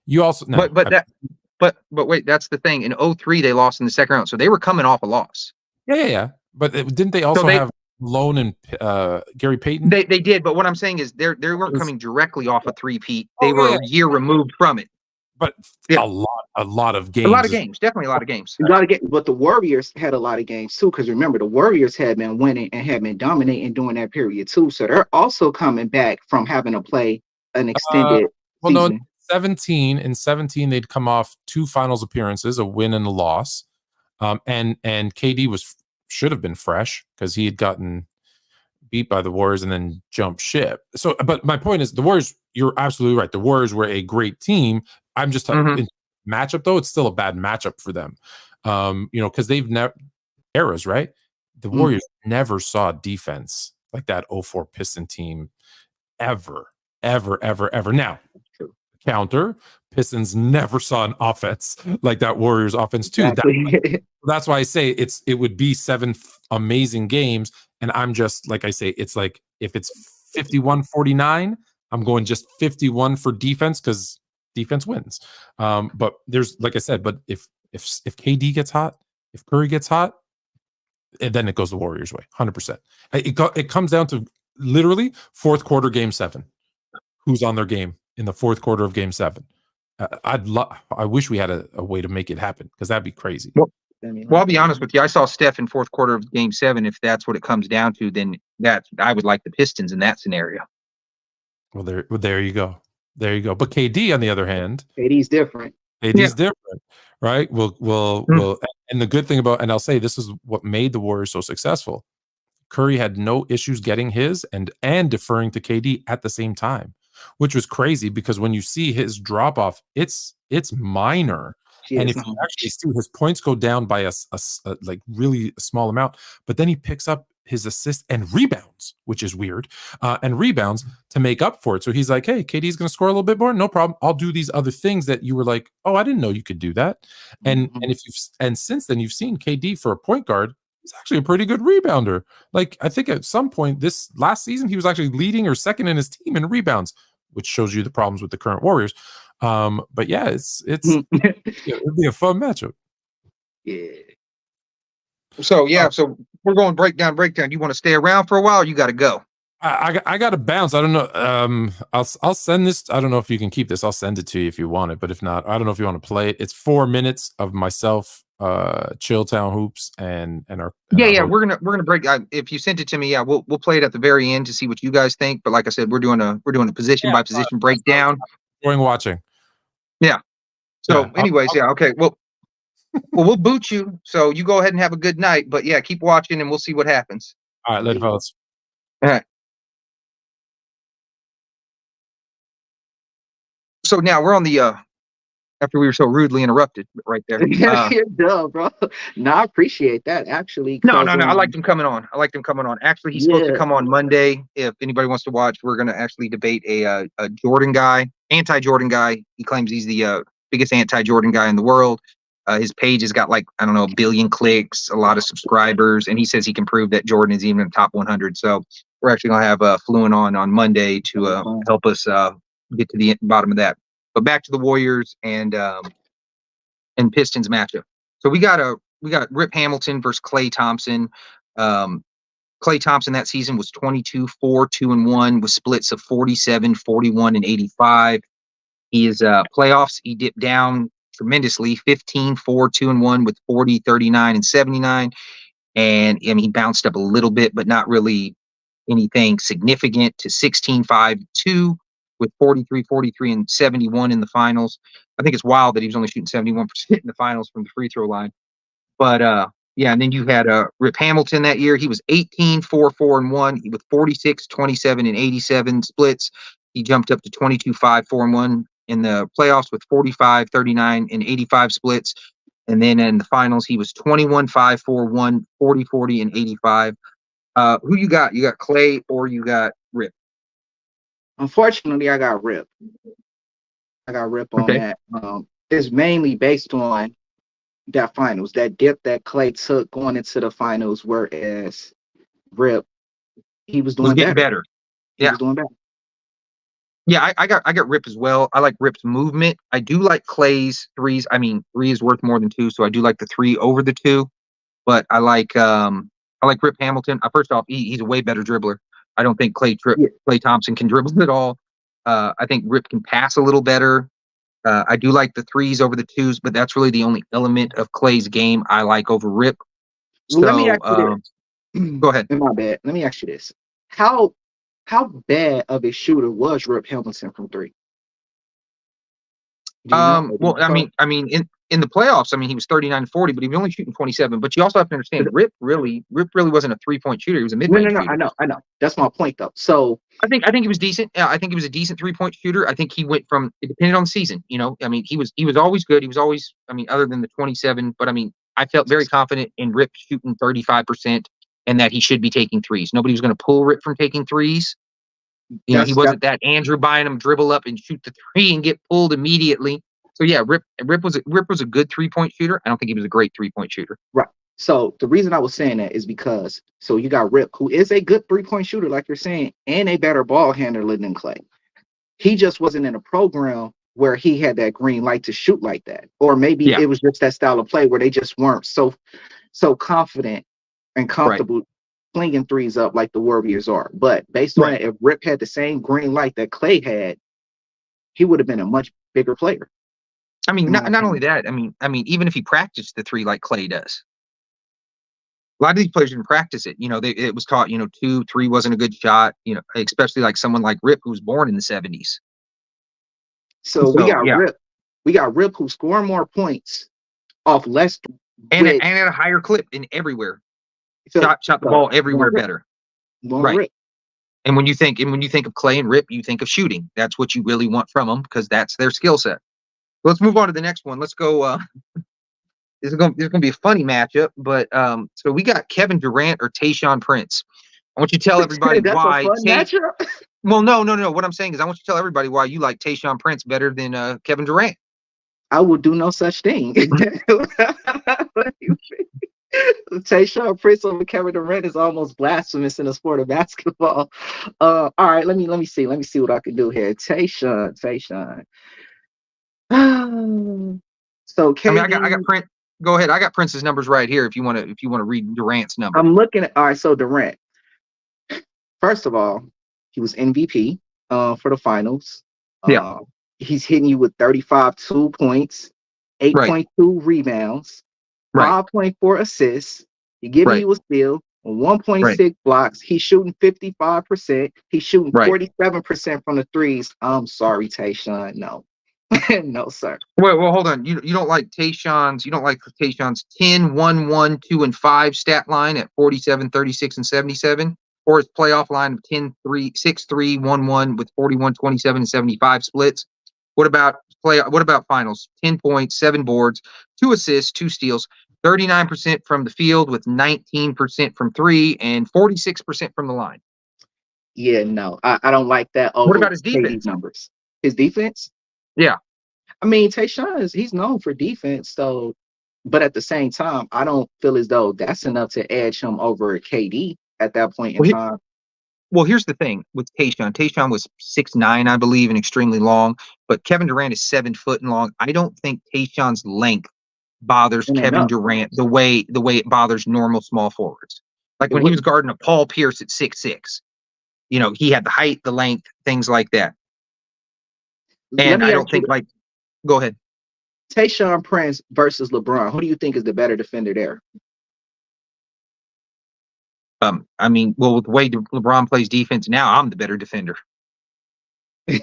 [SPEAKER 3] You also
[SPEAKER 1] but wait, that's the thing. In 03, they lost in the second round, so they were coming off a loss.
[SPEAKER 3] Yeah. But didn't they also have Lone and Gary Payton?
[SPEAKER 1] They did, but what I'm saying is they weren't coming directly off a three-peat. They were a year removed from it.
[SPEAKER 3] But a lot of games.
[SPEAKER 1] A lot of games, definitely a lot of games.
[SPEAKER 2] But the Warriors had a lot of games too, because remember, the Warriors had been winning and had been dominating during that period too. So they're also coming back from having to play an extended season.
[SPEAKER 3] No, in 17 they'd come off two finals appearances, a win and a loss. And KD should have been fresh because he had gotten beat by the Warriors and then jumped ship. So, but my point is, the Warriors, you're absolutely right. The Warriors were a great team. I'm just in matchup though, it's still a bad matchup for them. Because they've never eras, right? The Warriors never saw defense like that 04 Piston team ever. Now, counter, Pistons never saw an offense like that Warriors offense too.
[SPEAKER 2] Exactly.
[SPEAKER 3] That's why I say it would be 7 amazing games. And I'm just, like I say, it's like if it's 51-49, I'm going just 51 for defense because defense wins. But there's, like I said, but if KD gets hot, if Curry gets hot, and then it goes the Warriors' way, 100%. It comes down to literally fourth quarter, game 7. Who's on their game in the fourth quarter of game 7? I wish we had a way to make it happen because that'd be crazy.
[SPEAKER 1] Well, I'll be honest with you. I saw Steph in fourth quarter of game 7. If that's what it comes down to, then I would like the Pistons in that scenario.
[SPEAKER 3] Well, there you go. There you go. But KD, on the other hand,
[SPEAKER 2] KD's different.
[SPEAKER 3] KD's different, right? Well, and the good thing about, and I'll say this is what made the Warriors so successful. Curry had no issues getting his and deferring to KD at the same time, which was crazy because when you see his drop off, it's minor. And if you actually see his points go down by a like really small amount, but then he picks up his assists and rebounds, which is weird, and rebounds to make up for it. So he's like, hey, KD's going to score a little bit more. No problem. I'll do these other things that you were like, oh, I didn't know you could do that. And since then you've seen KD for a point guard, he's actually a pretty good rebounder. Like I think at some point this last season, he was actually leading or second in his team in rebounds, which shows you the problems with the current Warriors. But yeah, it's it'd be a fun matchup.
[SPEAKER 2] Yeah.
[SPEAKER 1] So so we're going breakdown. You want to stay around for a while? Or you got to go.
[SPEAKER 3] I got to bounce. I don't know. I'll send this. I don't know if you can keep this. I'll send it to you if you want it. But if not, I don't know if you want to play it. It's 4 minutes of myself, Chilltown Hoops, and our.
[SPEAKER 1] We're gonna break. If you sent it to me, we'll play it at the very end to see what you guys think. But like I said, we're doing a position by position breakdown.
[SPEAKER 3] Enjoying watching.
[SPEAKER 1] Yeah. So, anyways, okay. Well, we'll boot you. So you go ahead and have a good night. But yeah, keep watching, and we'll see what happens.
[SPEAKER 3] All right, later, fellas.
[SPEAKER 1] All right. So now we're on the after we were so rudely interrupted right there.
[SPEAKER 2] Duh, bro. No, I appreciate that actually.
[SPEAKER 1] No. I liked him coming on. Actually, he's supposed to come on Monday. If anybody wants to watch, we're gonna actually debate a Jordan guy, anti-Jordan guy. He claims he's the biggest anti-Jordan guy in the world. His page has got like, I don't know, 1 billion clicks, a lot of subscribers, and he says he can prove that Jordan is even in the top 100. So we're actually gonna have Fluent on Monday to help us get to the bottom of that. But back to the Warriors and Pistons matchup. So we got Rip Hamilton versus Klay Thompson. Klay Thompson that season was 22, 4, 2, and 1 with splits of 47, 41, and 85. His playoffs, he dipped down tremendously, 15, 4, 2, and 1 with 40, 39, and 79. And I mean, he bounced up a little bit, but not really anything significant, to 16, 5, 2 with 43, 43, and 71 in the finals. I think it's wild that he was only shooting 71% in the finals from the free throw line. But yeah, and then you had Rip Hamilton that year. He was 18, 4, 4, and 1 with 46, 27, and 87 splits. He jumped up to 22, 5, 4, and 1 in the playoffs with 45, 39, and 85 splits. And then in the finals, he was 21, 5, 4, 1, 40, 40, and 85. Who you got? You got Klay or you got Rip?
[SPEAKER 2] Unfortunately, I got Rip. I got Rip on that. It's mainly based on that finals, that dip that Klay took going into the finals, whereas Rip, he was doing
[SPEAKER 1] better.
[SPEAKER 2] He was doing better.
[SPEAKER 1] Yeah, I got Rip as well. I like Rip's movement. I do like Klay's threes. I mean, 3 is worth more than 2, so I do like the 3 over the 2. But I like Rip Hamilton. First off, he's a way better dribbler. I don't think Klay Thompson can dribble at all. I think Rip can pass a little better. I do like the 3s over the 2s, but that's really the only element of Klay's game I like over Rip. So,
[SPEAKER 2] let me ask you this.
[SPEAKER 1] Go ahead.
[SPEAKER 2] My bad. Let me ask you this. How bad of a shooter was Rip Hamilton from 3?
[SPEAKER 1] Well, I mean, in the playoffs, I mean, he was 39-40, but he was only shooting 27. But you also have to understand, Rip really wasn't a 3-point shooter. He was a mid-range shooter.
[SPEAKER 2] I know. That's my point, though. So
[SPEAKER 1] I think he was decent. Yeah, I think he was a decent 3-point shooter. I think he went from, it depended on the season. You know, I mean, he was always good. He was always, I mean, other than the 27. But I mean, I felt very confident in Rip shooting 35% and that he should be taking 3s. Nobody was going to pull Rip from taking 3s. You know, he wasn't that Andrew Bynum dribble up and shoot the 3 and get pulled immediately. So yeah, Rip was a good 3-point shooter. I don't think he was a great 3-point shooter.
[SPEAKER 2] Right. So the reason I was saying that is because you got Rip, who is a good 3-point shooter, like you're saying, and a better ball handler than Klay. He just wasn't in a program where he had that green light to shoot like that, or maybe it was just that style of play where they just weren't so confident and comfortable flinging 3s up like the Warriors are. But based on it, if Rip had the same green light that Klay had, he would have been a much bigger player.
[SPEAKER 1] I mean, not only that. I mean, even if he practiced the 3 like Klay does, a lot of these players didn't practice it. You know, it was taught. You know, 2, 3 wasn't a good shot. You know, especially like someone like Rip, who was born in the 70s.
[SPEAKER 2] So we got Rip. We got Rip, who's scoring more points off less
[SPEAKER 1] and at a higher clip in everywhere. Shot the ball everywhere better. Right. Rip. And when you think of Klay and Rip, you think of shooting. That's what you really want from them because that's their skill set. Let's move on to the next one. Let's go. This is going to be a funny matchup, but so we got Kevin Durant or Tayshaun Prince. I want you to tell everybody why. Well, no. What I'm saying is I want you to tell everybody why you like Tayshaun Prince better than Kevin Durant.
[SPEAKER 2] I will do no such thing. Tayshaun Prince over Kevin Durant is almost blasphemous in the sport of basketball. All right, let me see what I can do here. Tayshaun. So KD,
[SPEAKER 1] I got Prince. Go ahead. I got Prince's numbers right here. If you want to read Durant's number,
[SPEAKER 2] I'm looking at. All right, so Durant. First of all, he was MVP for the finals. He's hitting you with 2 points, 8.2 rebounds, 5.4 assists. He giving you a steal, 1.6 blocks. He's shooting 55%. He's shooting 47% from the 3s. I'm sorry, Tayshaun. No. No, sir.
[SPEAKER 1] Well, hold on. You don't like Tayshaun's 10, 1, 1, 2, and 5 stat line at 47, 36, and 77, or his playoff line of 10, 3, 6, 3, 1, 1 with 41, 27, and 75 splits. What about finals? 10 points, 7 boards, 2 assists, 2 steals, 39% from the field with 19% from 3 and 46% from the line.
[SPEAKER 2] Yeah, no, I don't like that.
[SPEAKER 1] What about his defense
[SPEAKER 2] numbers? His defense?
[SPEAKER 1] Yeah.
[SPEAKER 2] I mean, Tayshaun he's known for defense, so, but at the same time, I don't feel as though that's enough to edge him over KD at that point in time.
[SPEAKER 1] Well, here's the thing with Tayshaun. Tayshaun was 6'9", I believe, and extremely long, but Kevin Durant is 7 foot and long. I don't think Tayshaun's length bothers Kevin Durant the way it bothers normal small forwards. Like when he was guarding a Paul Pierce at 6'6", he had the height, the length, things like that. And I don't think go ahead.
[SPEAKER 2] Tayshaun Prince versus LeBron. Who do you think is the better defender there?
[SPEAKER 1] I mean, well, with the way LeBron plays defense now, I'm the better defender.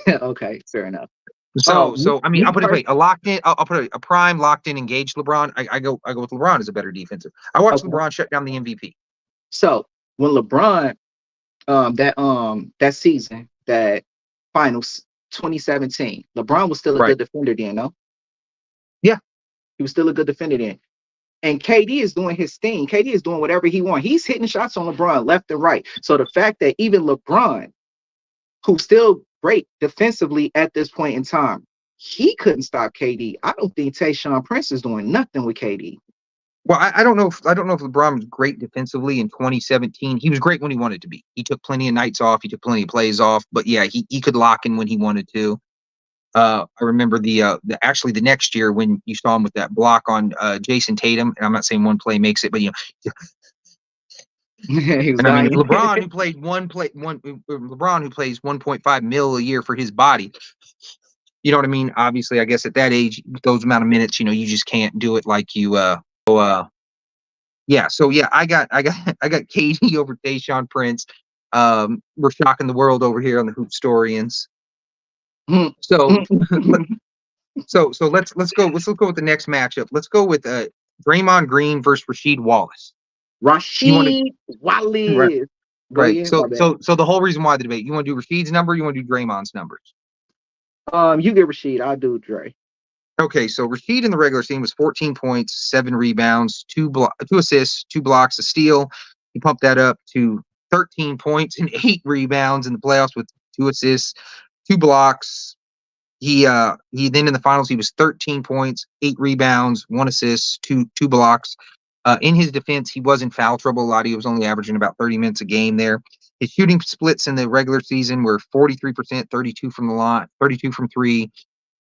[SPEAKER 2] Okay, fair enough.
[SPEAKER 1] So I mean, I'll put it away. I'll put a prime locked in, engaged LeBron. I go with LeBron as a better defensive. I watched LeBron shut down the MVP.
[SPEAKER 2] So when LeBron, that season, that finals 2017, LeBron was still a good defender then, no?
[SPEAKER 1] Yeah,
[SPEAKER 2] he was still a good defender then. And KD is doing his thing. KD is doing whatever he wants. He's hitting shots on LeBron left and right. So the fact that even LeBron, who's still great defensively at this point in time, he couldn't stop KD. I don't think Tayshaun Prince is doing nothing with KD.
[SPEAKER 1] Well, I don't know if LeBron was great defensively in 2017. He was great when he wanted to be. He took plenty of nights off. He took plenty of plays off. But yeah, he could lock in when he wanted to. I remember the next year when you saw him with that block on Jason Tatum, and I'm not saying one play makes it, but and I mean LeBron who plays 1.5 mil a year for his body. You know what I mean? Obviously, I guess at that age, those amount of minutes, you just can't do it like you. Yeah. So yeah, I got KD over Tayshaun Prince. We're shocking the world over here on the HoopStorians. So let's go with the next matchup. Let's go with Draymond Green versus Rasheed Wallace.
[SPEAKER 2] Wallace.
[SPEAKER 1] Right. So the whole reason why the debate, you want to do Rasheed's number, you want to do Draymond's numbers?
[SPEAKER 2] You get Rasheed, I'll do Dre.
[SPEAKER 1] Okay, so Rasheed in the regular season was 14 points, 7 rebounds, 2 assists, 2 blocks, a steal. He pumped that up to 13 points and 8 rebounds in the playoffs with 2 assists, 2 blocks. He then in the finals he was 13 points, 8 rebounds, 1 assist, 2 blocks. In his defense, he was in foul trouble a lot. He was only averaging about 30 minutes a game there. His shooting splits in the regular season were 43%, 32 from the line, 32 from 3,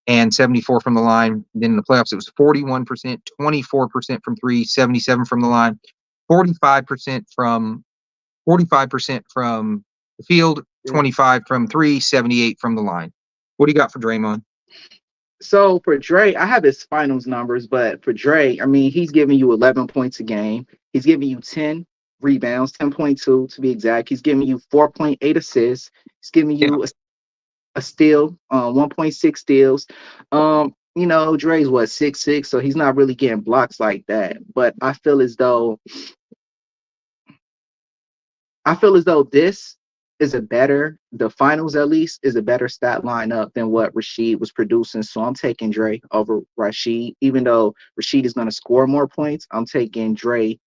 [SPEAKER 1] and 74 from the line. Then in the playoffs, it was 41%, 24% from 3, 77 from the line, 45% from the field, 25 from 3, 78 from the line. What do you got for Draymond?
[SPEAKER 2] So for Dre, I have his finals numbers, but for Dre, I mean, he's giving you 11 points a game. He's giving you 10 rebounds, 10.2 to be exact. He's giving you 4.8 assists. He's giving you a steal, 1.6 steals. Dre's 6'6", so he's not really getting blocks like that. But I feel as though this is the finals at least is a better stat lineup than what Rasheed was producing. So I'm taking Dre over Rasheed. Even though Rasheed is going to score more points, I'm taking Dre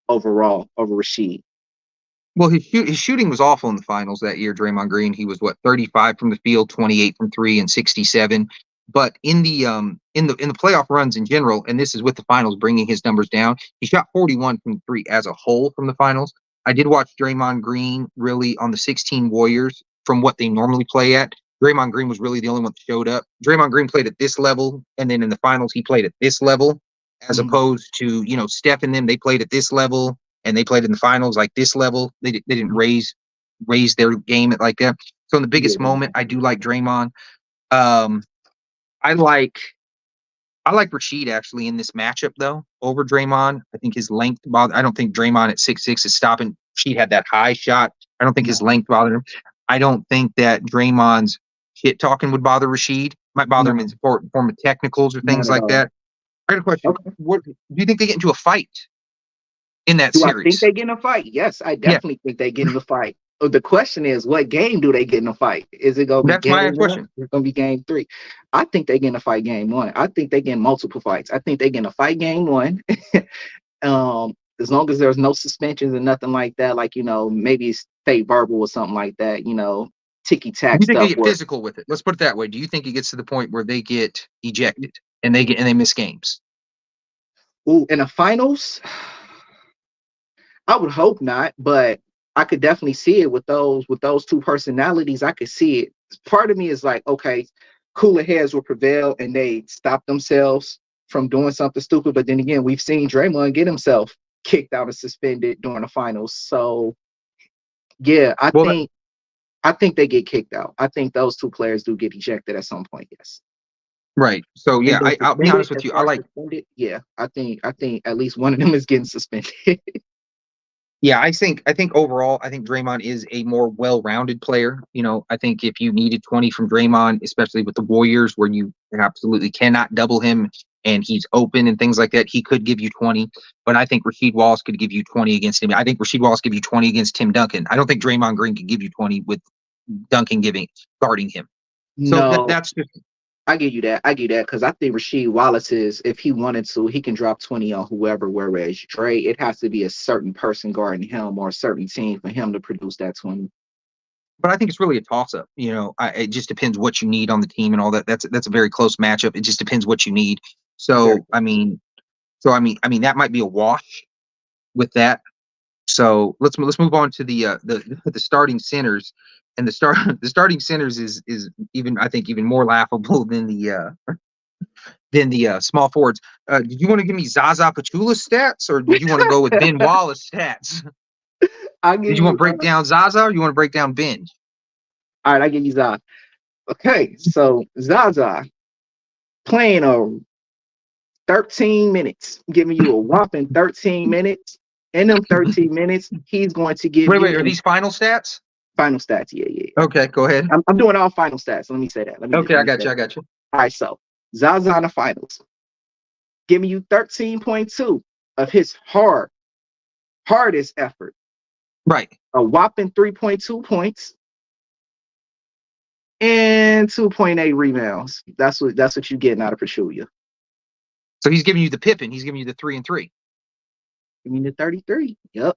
[SPEAKER 2] overall over Rasheed.
[SPEAKER 1] Well, his shooting was awful in the finals that year. Draymond Green, he was 35 from the field, 28 from 3, and 67. But in the playoff runs in general, and this is with the finals bringing his numbers down, he shot 41 from 3 as a whole from the finals. I did watch Draymond Green really on the 16 Warriors from what they normally play at. Draymond Green was really the only one that showed up. Draymond Green played at this level, and then in the finals he played at this level, as opposed to Steph and them. They played at this level, and they played in the finals like this level. They didn't raise their game like that. So in the biggest moment, I do like Draymond. I like Rasheed actually in this matchup though over Draymond. I think his length bothered. I don't think Draymond at 6'6" is stopping. Rasheed had that high shot. I don't think his length bothered him. I don't think that Draymond's shit talking would bother Rasheed. Might bother him in form of technicals or things like that. I got a question.
[SPEAKER 2] Okay.
[SPEAKER 1] What do you think they get into a fight in that series?
[SPEAKER 2] I think they get in a fight? Yes, I definitely think they get in a fight. The question is, what game do they get in a fight? Is it going to be game 1?
[SPEAKER 1] Question.
[SPEAKER 2] It's going to be game 3. I think they get in a fight game 1. I think they get in multiple fights. I think they get in a fight game 1. As long as there's no suspensions and nothing like that, like, maybe it's fake verbal or something like that, ticky-tack stuff.
[SPEAKER 1] Do you think they get physical with it? Let's put it that way. Do you think it gets to the point where they get ejected and they miss games?
[SPEAKER 2] Ooh, in the finals? I would hope not, but I could definitely see it with those 2 personalities. I could see it. Part of me is like, okay, cooler heads will prevail and they stop themselves from doing something stupid. But then again, we've seen Draymond get himself kicked out and suspended during the finals. So yeah,
[SPEAKER 1] Well,
[SPEAKER 2] I think they get kicked out. I think those two players do get ejected at some point. Yes.
[SPEAKER 1] right. So yeah,
[SPEAKER 2] And then
[SPEAKER 1] I'll be
[SPEAKER 2] suspended,
[SPEAKER 1] honest with
[SPEAKER 2] as
[SPEAKER 1] you.
[SPEAKER 2] far as suspended, yeah, I think at least one of them is getting suspended.
[SPEAKER 1] Yeah, I think overall, I think Draymond is a more well-rounded player. You know, I think if you needed 20 from Draymond, especially with the Warriors, where you absolutely cannot double him and he's open and things like that, he could give you 20. But I think Rasheed Wallace could give you 20 against him. I think Rasheed Wallace give you 20 against Tim Duncan. I don't think Draymond Green could give you 20 with Duncan guarding him. So
[SPEAKER 2] No,
[SPEAKER 1] that's just
[SPEAKER 2] I give you that. I give you that because I think Rasheed Wallace is, if he wanted to, he can drop 20 on whoever. Whereas Dre, it has to be a certain person guarding him or a certain team for him to produce that 20.
[SPEAKER 1] but I think it's really a toss up. You know, it just depends what you need on the team and all that. That's a very close matchup. It just depends what you need.
[SPEAKER 2] Very.
[SPEAKER 1] So I mean that might be a wash with that. So let's move on to the starting centers, and the starting centers is even I think even more laughable than the small forwards. Did you want to give me Zaza Pachulia stats, or did you want to go with Ben Wallace stats?
[SPEAKER 2] I
[SPEAKER 1] Did
[SPEAKER 2] give
[SPEAKER 1] you want
[SPEAKER 2] you.
[SPEAKER 1] to break down Zaza, or you want to break down Ben?
[SPEAKER 2] All right, I give you Zaza. Okay, so Zaza playing a 13 minutes, giving you a whopping 13 minutes. In them 13 minutes, he's going to give
[SPEAKER 1] Wait,
[SPEAKER 2] you
[SPEAKER 1] are these final stats?
[SPEAKER 2] final stats. Yeah, yeah.
[SPEAKER 1] Okay, go ahead.
[SPEAKER 2] I'm doing all final stats. Let me say that.
[SPEAKER 1] Okay,
[SPEAKER 2] Let
[SPEAKER 1] I
[SPEAKER 2] me
[SPEAKER 1] got
[SPEAKER 2] say
[SPEAKER 1] you. I
[SPEAKER 2] that.
[SPEAKER 1] got you.
[SPEAKER 2] All right, so Zaza in the finals, giving you 13.2 of his hardest effort,
[SPEAKER 1] Right.
[SPEAKER 2] a whopping 3.2 points and 2.8 rebounds. That's what you're getting out of Pachulia.
[SPEAKER 1] So he's giving you the Pippen. He's giving you the 3-and-3.
[SPEAKER 2] You mean the 33? Yep.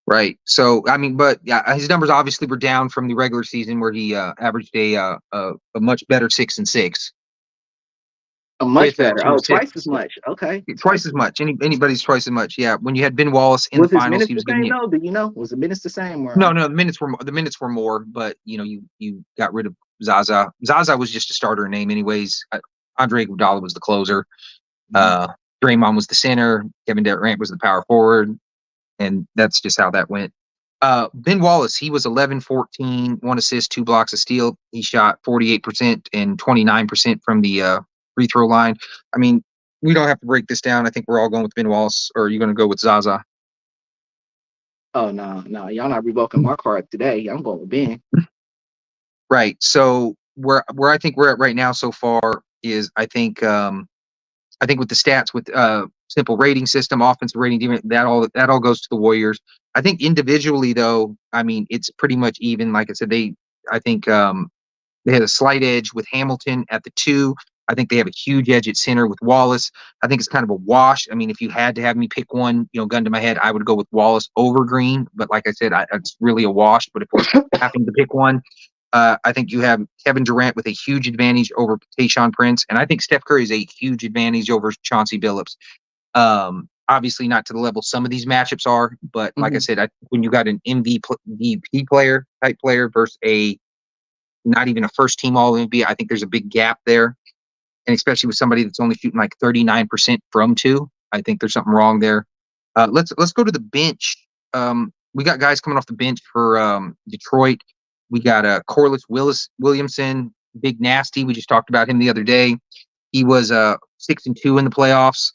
[SPEAKER 1] Right. So I mean, but yeah, his numbers obviously were down from the regular season where he averaged a much better 6-and-6
[SPEAKER 2] A much
[SPEAKER 1] with
[SPEAKER 2] better.
[SPEAKER 1] two
[SPEAKER 2] Oh,
[SPEAKER 1] assists.
[SPEAKER 2] twice as much. Okay.
[SPEAKER 1] Twice as much. Anybody's twice as much. Yeah. When you had Ben Wallace in the
[SPEAKER 2] Was his
[SPEAKER 1] finals,
[SPEAKER 2] minutes
[SPEAKER 1] he
[SPEAKER 2] the
[SPEAKER 1] was giving
[SPEAKER 2] same
[SPEAKER 1] you
[SPEAKER 2] though? Do you know? Was the minutes the same? Or
[SPEAKER 1] no. The minutes were more, but you know you got rid of Zaza. Zaza was just a starter name, anyways. Andre Iguodala was the closer. Uh, Draymond was the center. Kevin Durant was the power forward, and that's just how that went. Ben Wallace, he was 11-14, 1 assist, 2 blocks, a steal. He shot 48% and 29% from the free throw line. I mean, we don't have to break this down. I think we're all going with Ben Wallace, or are you going to go with Zaza?
[SPEAKER 2] oh no, y'all not revoking my card today. I'm going with Ben.
[SPEAKER 1] Right. So where I think we're at right now so far is I think with the stats with simple rating system, offensive rating, that all goes to the Warriors. I think individually though, I mean it's pretty much even. Like I said, I think they had a slight edge with Hamilton at the 2. I think they have a huge edge at center with Wallace. I think it's kind of a wash. I mean, if you had to have me pick one, you know, gun to my head, I would go with Wallace over Green. But like I said, it's really a wash. But if we're having to pick one, I think you have Kevin Durant with a huge advantage over Tayshaun Prince, and I think Steph Curry is a huge advantage over Chauncey Billups. Obviously, not to the level some of these matchups are, but like I said, when you got an MVP player type player versus a not even a first team All NBA, I think there's a big gap there, and especially with somebody that's only shooting like 39% from 2, I think there's something wrong there. Let's go to the bench. We got guys coming off the bench for Detroit. We got Corliss Williamson, Big Nasty. We just talked about him the other day. He was 6-2 in the playoffs.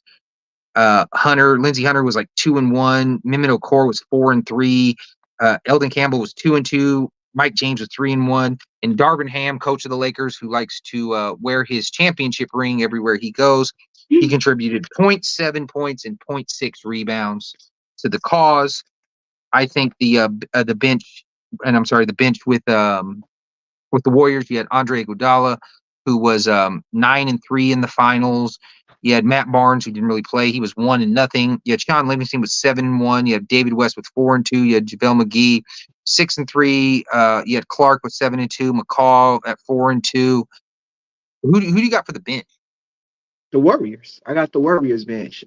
[SPEAKER 1] Lindsey Hunter was like 2-1. Mehmet Okur was 4-3. Eldon Campbell was 2-2. Mike James was 3-1. And Darvin Ham, coach of the Lakers, who likes to wear his championship ring everywhere he goes, he contributed 0.7 points and 0.6 rebounds to the cause. I think the bench, and I'm sorry, the bench with the Warriors, you had Andre Iguodala, who was 9-3 in the finals. You had Matt Barnes, who didn't really play. He was 1-0. You had Sean Livingston with 7-1. You had David West with 4-2. You had JaVale McGee 6-3. You had Clark with 7-2. McCall at 4-2. Who do you got for the bench?
[SPEAKER 2] The Warriors. I got the Warriors bench.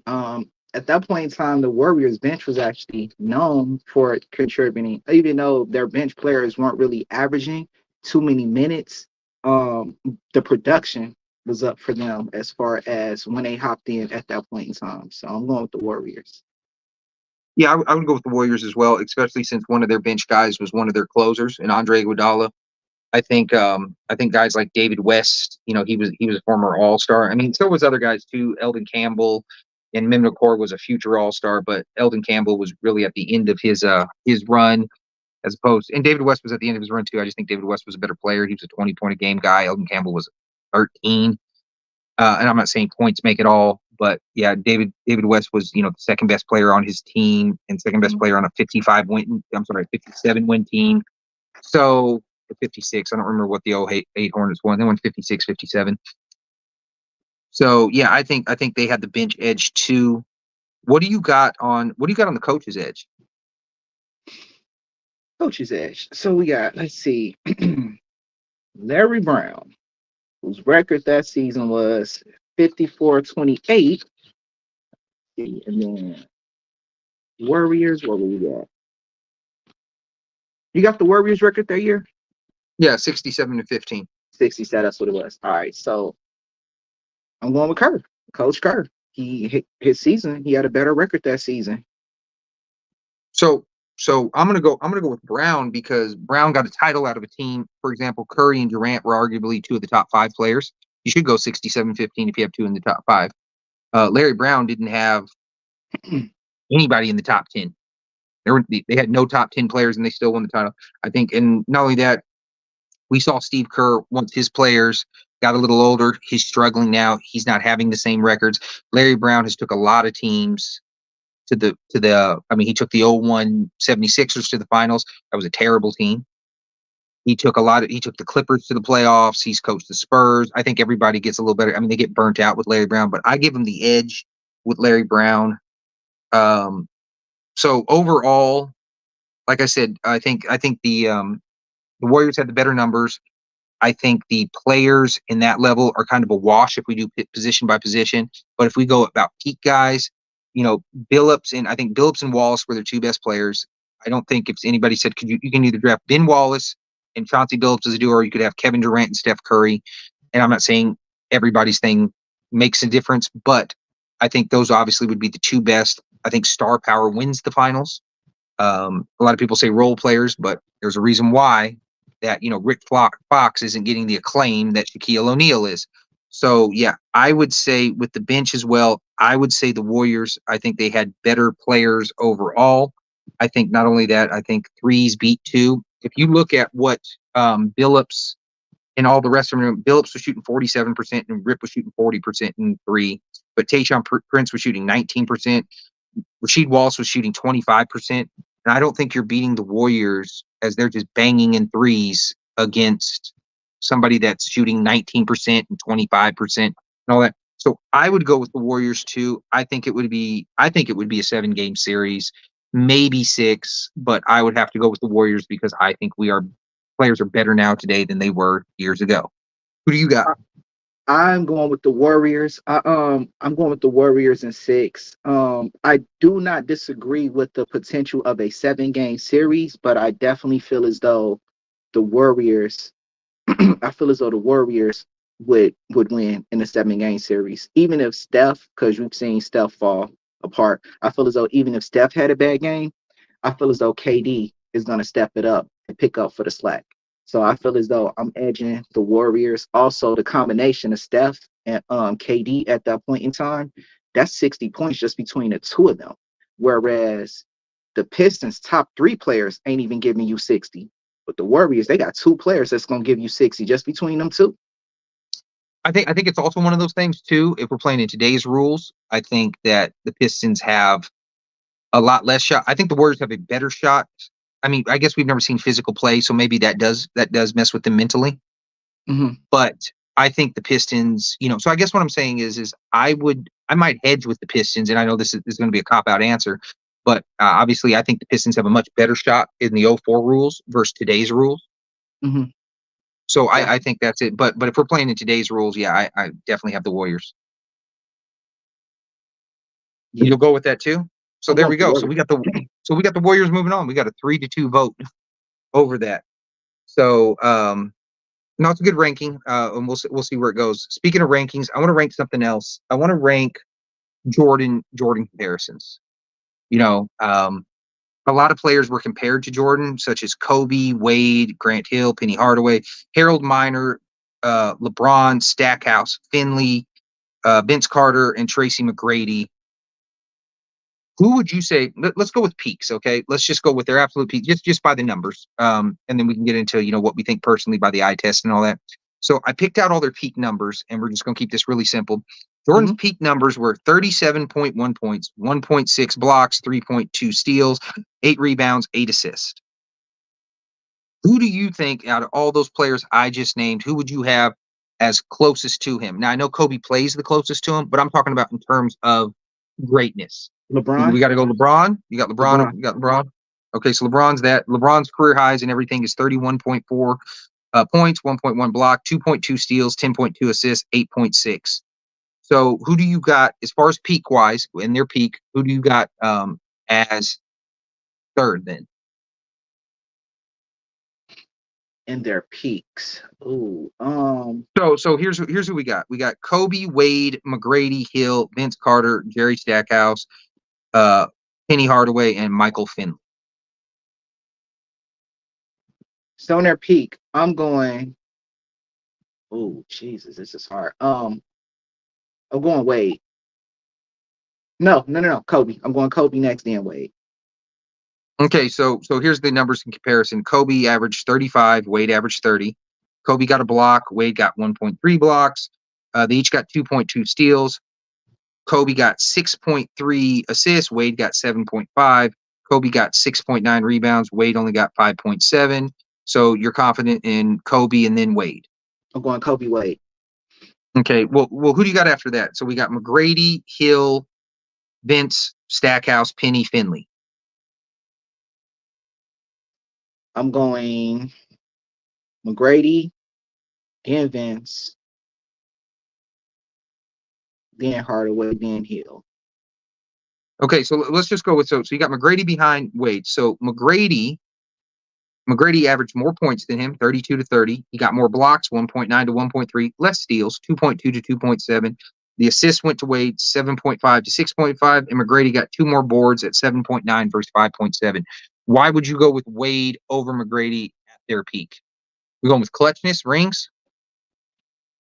[SPEAKER 2] At that point in time, the Warriors bench was actually known for contributing, even though their bench players weren't really averaging too many minutes. The production was up for them as far as when they hopped in at that point in time. So I'm going with the Warriors.
[SPEAKER 1] Yeah, I would go with the Warriors as well, especially since one of their bench guys was one of their closers, and Andre Iguodala. I think guys like David West, he was a former All-Star. I mean, so was other guys too. Eldon Campbell and Mim Core was a future All-Star, but Eldon Campbell was really at the end of his run, as opposed, and David West was at the end of his run too. I just think David West was a better player. He was a 20-point a game guy. Eldon Campbell was 13. And I'm not saying points make it all, but yeah, David West was, the second best player on his team and second best player on a 57 win team. So 56, I don't remember what the 08 Hornets won. They won 56, 57. So yeah, I think they had the bench edge too. What do you got on the coach's edge?
[SPEAKER 2] Coach's edge. So we got, let's see, Larry Brown, whose record that season was 54-28. And then Warriors, what we got? You got the Warriors record that year?
[SPEAKER 1] Yeah, 67-15.
[SPEAKER 2] 67, that's what it was. All right, so I'm going with Kerr, Coach Kerr. His season, he had a better record that season.
[SPEAKER 1] So I'm gonna go with Brown because Brown got a title out of a team. For example, Curry and Durant were arguably two of the top 5 players. You should go 67-15 if you have two in the top 5. Larry Brown didn't have anybody in the top 10. They had no top 10 players and they still won the title. I think, and not only that, we saw Steve Kerr once his players got a little older. He's struggling now. He's not having the same records. Larry Brown has took a lot of teams to the he took the 01 76ers to the finals. That was a terrible team. He took the Clippers to the playoffs. He's coached the Spurs. I think everybody gets a little better. I mean, they get burnt out with Larry Brown, but I give him the edge with Larry Brown. So overall, like I said, I think the Warriors had the better numbers. I think the players in that level are kind of a wash if we do position by position. But if we go about peak guys, Billups and Wallace were their two best players. I don't think if anybody said you can either draft Ben Wallace and Chauncey Billups as a duo, or you could have Kevin Durant and Steph Curry. And I'm not saying everybody's thing makes a difference, but I think those obviously would be the two best. I think star power wins the finals. A lot of people say role players, but there's a reason why that, Rick Fox isn't getting the acclaim that Shaquille O'Neal is. So, yeah, I would say with the bench as well, I would say the Warriors, I think they had better players overall. I think not only that, I think threes beat 2. If you look at what Billups and all the rest of them, Billups was shooting 47% and Rip was shooting 40% in 3. But Tayshaun Prince was shooting 19%. Rasheed Wallace was shooting 25%. And I don't think you're beating the Warriors as they're just banging in threes against somebody that's shooting 19% and 25% and all that. So I would go with the Warriors too. I think it would be a 7-game series, maybe 6, but I would have to go with the Warriors because I think players are better now today than they were years ago. Who do you got?
[SPEAKER 2] I'm going with the Warriors. I'm going with the Warriors in 6. I do not disagree with the potential of a 7-game series, but I definitely feel as though the Warriors. I feel as though the Warriors would win in a 7-game series, even if Steph, because you've seen Steph fall apart. I feel as though even if Steph had a bad game, I feel as though KD is going to step it up and pick up for the slack. So I feel as though I'm edging the Warriors. Also, the combination of Steph and KD at that point in time, that's 60 points just between the two of them. Whereas the Pistons' top 3 players ain't even giving you 60. But the Warriors, they got 2 players that's going to give you 60 just between them two.
[SPEAKER 1] I think it's also one of those things too. If we're playing in today's rules, I think that the Pistons have a lot less shot. I think the Warriors have a better shot. I mean, I guess we've never seen physical play, so maybe that does mess with them mentally.
[SPEAKER 2] Mm-hmm.
[SPEAKER 1] But I think the Pistons, so I guess what I'm saying is I might hedge with the Pistons, and I know this is going to be a cop-out answer, but obviously I think the Pistons have a much better shot in the 04 rules versus today's rules.
[SPEAKER 2] Mm-hmm.
[SPEAKER 1] So I think that's it. But if we're playing in today's rules, yeah, I definitely have the Warriors. Yeah. You'll go with that too? So there we go. So we got the Warriors moving on. We got a 3-2 vote over that. So no, it's a good ranking. And we'll see where it goes. Speaking of rankings, I want to rank something else. I want to rank Jordan comparisons. You know, a lot of players were compared to Jordan, such as Kobe, Wade, Grant Hill, Penny Hardaway, Harold Miner, LeBron, Stackhouse, Finley, Vince Carter, and Tracy McGrady. Who would you say? Let's go with peaks, okay? Let's just go with their absolute peak, just by the numbers, and then we can get into what we think personally by the eye test and all that. So I picked out all their peak numbers, and we're just going to keep this really simple. Jordan's peak numbers were 37.1 points, 1.6 blocks, 3.2 steals, 8 rebounds, 8 assists. Who do you think out of all those players I just named, who would you have as closest to him? Now I know Kobe plays the closest to him, but I'm talking about in terms of greatness.
[SPEAKER 2] LeBron.
[SPEAKER 1] We got to go LeBron. You got LeBron.
[SPEAKER 2] LeBron.
[SPEAKER 1] You got LeBron. Okay, so LeBron's career highs and everything is 31.4 points, 1.1 block, 2.2 steals, 10.2 assists, 8.6. So who do you got as far as peak wise in their peak? Who do you got as third then?
[SPEAKER 2] In their peaks. Ooh.
[SPEAKER 1] So here's who we got. We got Kobe, Wade, McGrady, Hill, Vince Carter, Jerry Stackhouse, Penny Hardaway, and Michael Finley.
[SPEAKER 2] So in their peak, I'm going. Oh, Jesus, this is hard. I'm going Wade. No. Kobe. I'm going Kobe next, then Wade.
[SPEAKER 1] Okay, so here's the numbers in comparison. Kobe averaged 35, Wade averaged 30. Kobe got a block, Wade got 1.3 blocks. They each got 2.2 steals. Kobe got 6.3 assists, Wade got 7.5. Kobe got 6.9 rebounds, Wade only got 5.7. So you're confident in Kobe and then Wade.
[SPEAKER 2] I'm going Kobe, Wade.
[SPEAKER 1] Okay, well, who do you got after that? So we got McGrady, Hill, Vince, Stackhouse, Penny, Finley.
[SPEAKER 2] I'm going McGrady, then Vince, then Hardaway, then Hill.
[SPEAKER 1] Okay, so let's just go with so you got McGrady behind Wade. So McGrady averaged more points than him, 32 to 30. He got more blocks, 1.9 to 1.3, less steals, 2.2 to 2.7. The assists went to Wade, 7.5 to 6.5, and McGrady got 2 more boards at 7.9 versus 5.7. Why would you go with Wade over McGrady at their peak? We're going with clutchness, rings?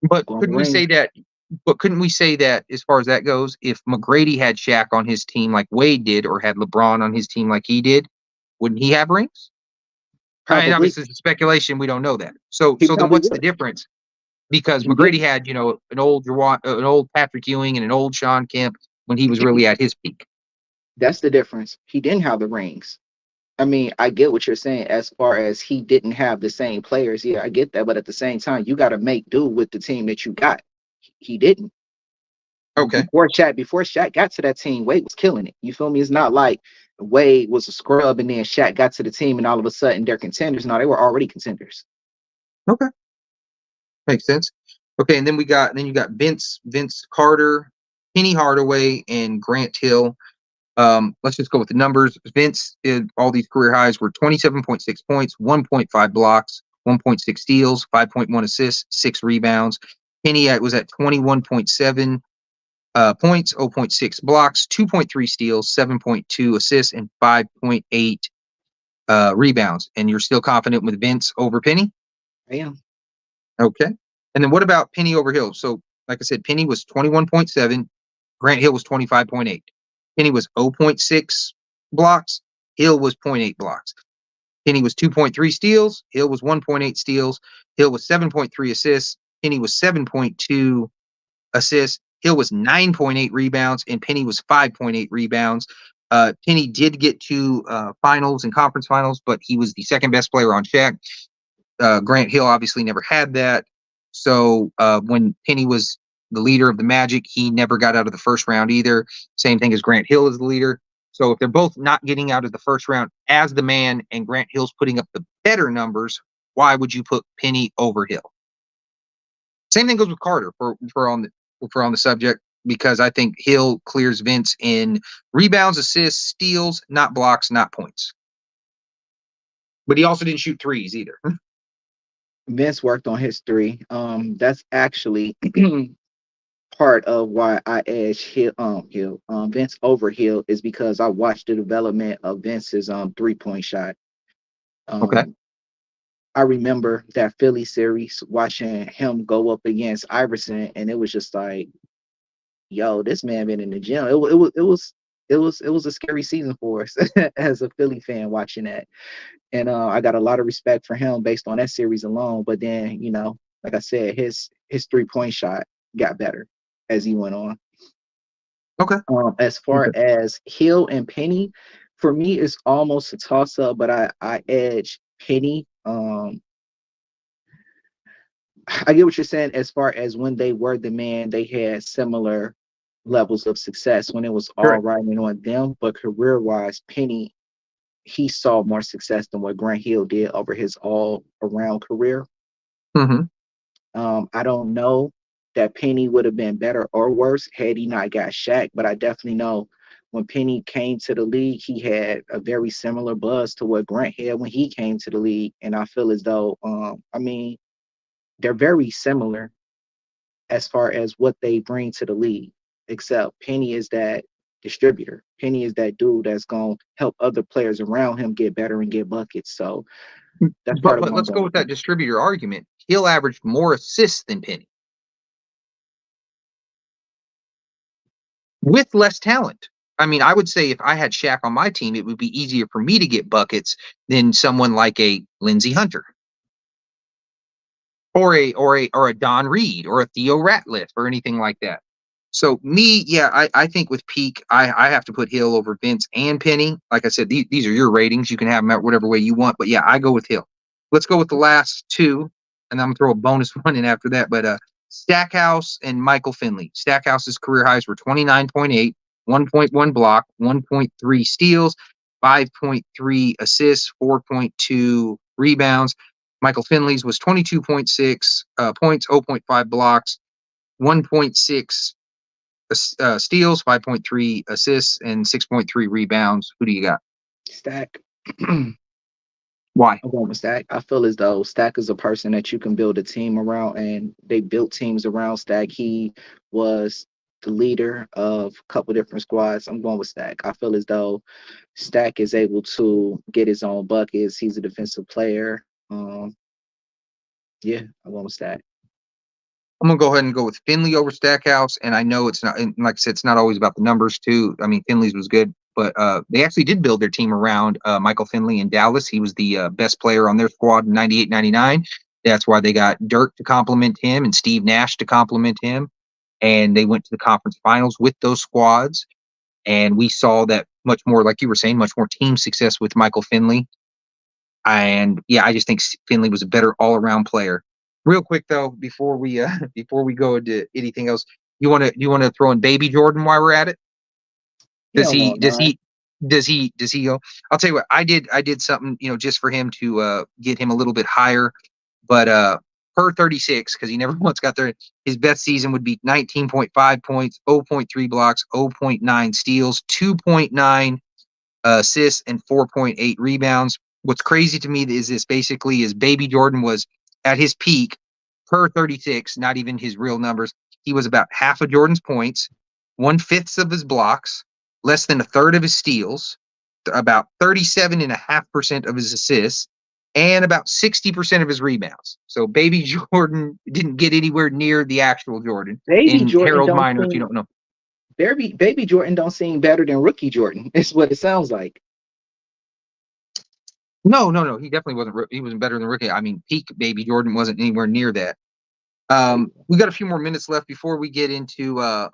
[SPEAKER 1] But couldn't we say that? But couldn't we say that as far as that goes, if McGrady had Shaq on his team like Wade did, or had LeBron on his team like he did, wouldn't he have rings? And obviously, it's speculation. We don't know that. So then what's the difference? Because McGrady had, an old Patrick Ewing and an old Sean Kemp when he was really at his peak.
[SPEAKER 2] That's the difference. He didn't have the rings. I mean, I get what you're saying as far as he didn't have the same players. Yeah, I get that. But at the same time, you got to make do with the team that you got. He didn't.
[SPEAKER 1] Okay.
[SPEAKER 2] Before Shaq got to that team, Wade was killing it. You feel me? It's not like Wade was a scrub and then Shaq got to the team and all of a sudden they're contenders. No, they were already contenders.
[SPEAKER 1] Okay. Makes sense. Okay, and then you got Vince Carter, Penny Hardaway, and Grant Hill. Let's just go with the numbers. Vince did all these career highs were 27.6 points, 1.5 blocks, 1.6 steals, 5.1 assists, 6 rebounds. Penny was at 21.7 points, 0.6 blocks, 2.3 steals, 7.2 assists, and 5.8 rebounds. And you're still confident with Vince over Penny?
[SPEAKER 2] I am.
[SPEAKER 1] Okay. And then what about Penny over Hill? So, like I said, Penny was 21.7. Grant Hill was 25.8. Penny was 0.6 blocks. Hill was 0.8 blocks. Penny was 2.3 steals. Hill was 1.8 steals. Hill was 7.3 assists. Penny was 7.2 assists. Hill was 9.8 rebounds, and Penny was 5.8 rebounds. Penny did get to finals and conference finals, but he was the second best player on Shaq. Grant Hill obviously never had that. So when Penny was the leader of the Magic, he never got out of the first round either. Same thing as Grant Hill as the leader. So if they're both not getting out of the first round as the man and Grant Hill's putting up the better numbers, why would you put Penny over Hill? Same thing goes with Carter for on the subject, because I think Hill clears Vince in rebounds, assists, steals, not blocks, not points. But he also didn't shoot threes either.
[SPEAKER 2] Vince worked on his 3. That's actually part of why I edge Vince over Hill is because I watched the development of Vince's 3-point shot.
[SPEAKER 1] Okay.
[SPEAKER 2] I remember that Philly series watching him go up against Iverson, and it was just like, yo, this man been in the gym. It was a scary season for us as a Philly fan watching that. And I got a lot of respect for him based on that series alone. But then, like I said, his 3-point shot got better as he went on.
[SPEAKER 1] Okay.
[SPEAKER 2] As far as Hill and Penny, for me, it's almost a toss up, but I edge Penny. I get what you're saying as far as when they were the man, they had similar levels of success when it was all riding on them. But career-wise, Penny, he saw more success than what Grant Hill did over his all-around career.
[SPEAKER 1] Mm-hmm.
[SPEAKER 2] I don't know that Penny would have been better or worse had he not got Shaq, but I definitely know when Penny came to the league, he had a very similar buzz to what Grant had when he came to the league. And I feel as though, they're very similar as far as what they bring to the league, except Penny is that distributor. Penny is that dude that's going to help other players around him get better and get buckets. So that's part of
[SPEAKER 1] But
[SPEAKER 2] what
[SPEAKER 1] let's go with that distributor argument. Hill averaged more assists than Penny with less talent. I mean, I would say if I had Shaq on my team, it would be easier for me to get buckets than someone like a Lindsey Hunter or a Don Reed or a Theo Ratliff or anything like that. So me, yeah, I think with peak, I have to put Hill over Vince and Penny. Like I said, these are your ratings. You can have them out whatever way you want. But yeah, I go with Hill. Let's go with the last two, and I'm gonna throw a bonus one in after that. But Stackhouse and Michael Finley. Stackhouse's career highs were 29.8, 1.1 block, 1.3 steals, 5.3 assists, 4.2 rebounds. Michael Finley's was 22.6 points, 0.5 blocks, 1.6 steals, 5.3 assists, and 6.3 rebounds. Who do you got?
[SPEAKER 2] Stack.
[SPEAKER 1] Why?
[SPEAKER 2] I'm going with Stack. I feel as though Stack is a person that you can build a team around, and they built teams around Stack. He was the leader of a couple different squads. I'm going with Stack. I feel as though Stack is able to get his own buckets. He's a defensive player. Yeah, I'm going with Stack.
[SPEAKER 1] I'm gonna go ahead and go with Finley over Stackhouse, and I know it's not. And like I said, it's not always about the numbers too. I mean, Finley's was good, but they actually did build their team around Michael Finley in Dallas. He was the best player on their squad in 98, 99. That's why they got Dirk to complement him and Steve Nash to complement him, and they went to the conference finals with those squads. And we saw that much more, like you were saying, much more team success with Michael Finley. And yeah, I just think Finley was a better all-around player. Real quick though, before we go into anything else, you want to throw in Baby Jordan while we're at it? Does he go? I'll tell you what, I did something, just for him to get him a little bit higher, but per 36, because he never once got there. His best season would be 19.5 points, 0.3 blocks, 0.9 steals, 2.9 assists, and 4.8 rebounds. What's crazy to me is Baby Jordan was at his peak per 36, not even his real numbers. He was about half of Jordan's points, 1/5 of his blocks, less than a third of his steals, about 37.5% of his assists, and about 60% of his rebounds. So Baby Jordan didn't get anywhere near the actual Jordan.
[SPEAKER 2] Baby Jordan
[SPEAKER 1] Harold
[SPEAKER 2] don't
[SPEAKER 1] Miner, if
[SPEAKER 2] seem,
[SPEAKER 1] you don't know.
[SPEAKER 2] Baby Jordan don't seem better than rookie Jordan. Is what it sounds like.
[SPEAKER 1] No. He definitely wasn't. He wasn't better than rookie. I mean, peak Baby Jordan wasn't anywhere near that. We got a few more minutes left before we get into all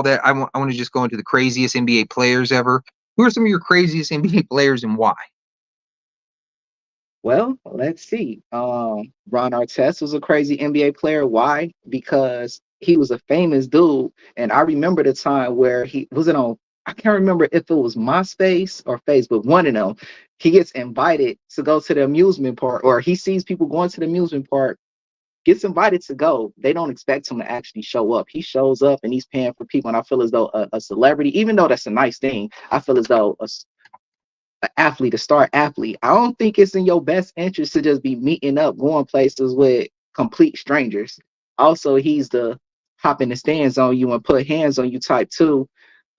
[SPEAKER 1] that. I want to just go into the craziest NBA players ever. Who are some of your craziest NBA players and why?
[SPEAKER 2] Well, let's see. Ron Artest was a crazy NBA player. Why? Because he was a famous dude, and I remember the time where he was on. I can't remember if it was MySpace or Facebook. One of them. He gets invited to go to the amusement park, or he sees people going to the amusement park. Gets invited to go. They don't expect him to actually show up. He shows up and he's paying for people. And I feel as though a celebrity, even though that's a nice thing, I feel as though an athlete, a star athlete, I don't think it's in your best interest to just be meeting up, going places with complete strangers. Also, he's the hop in the stands on you and put hands on you type too.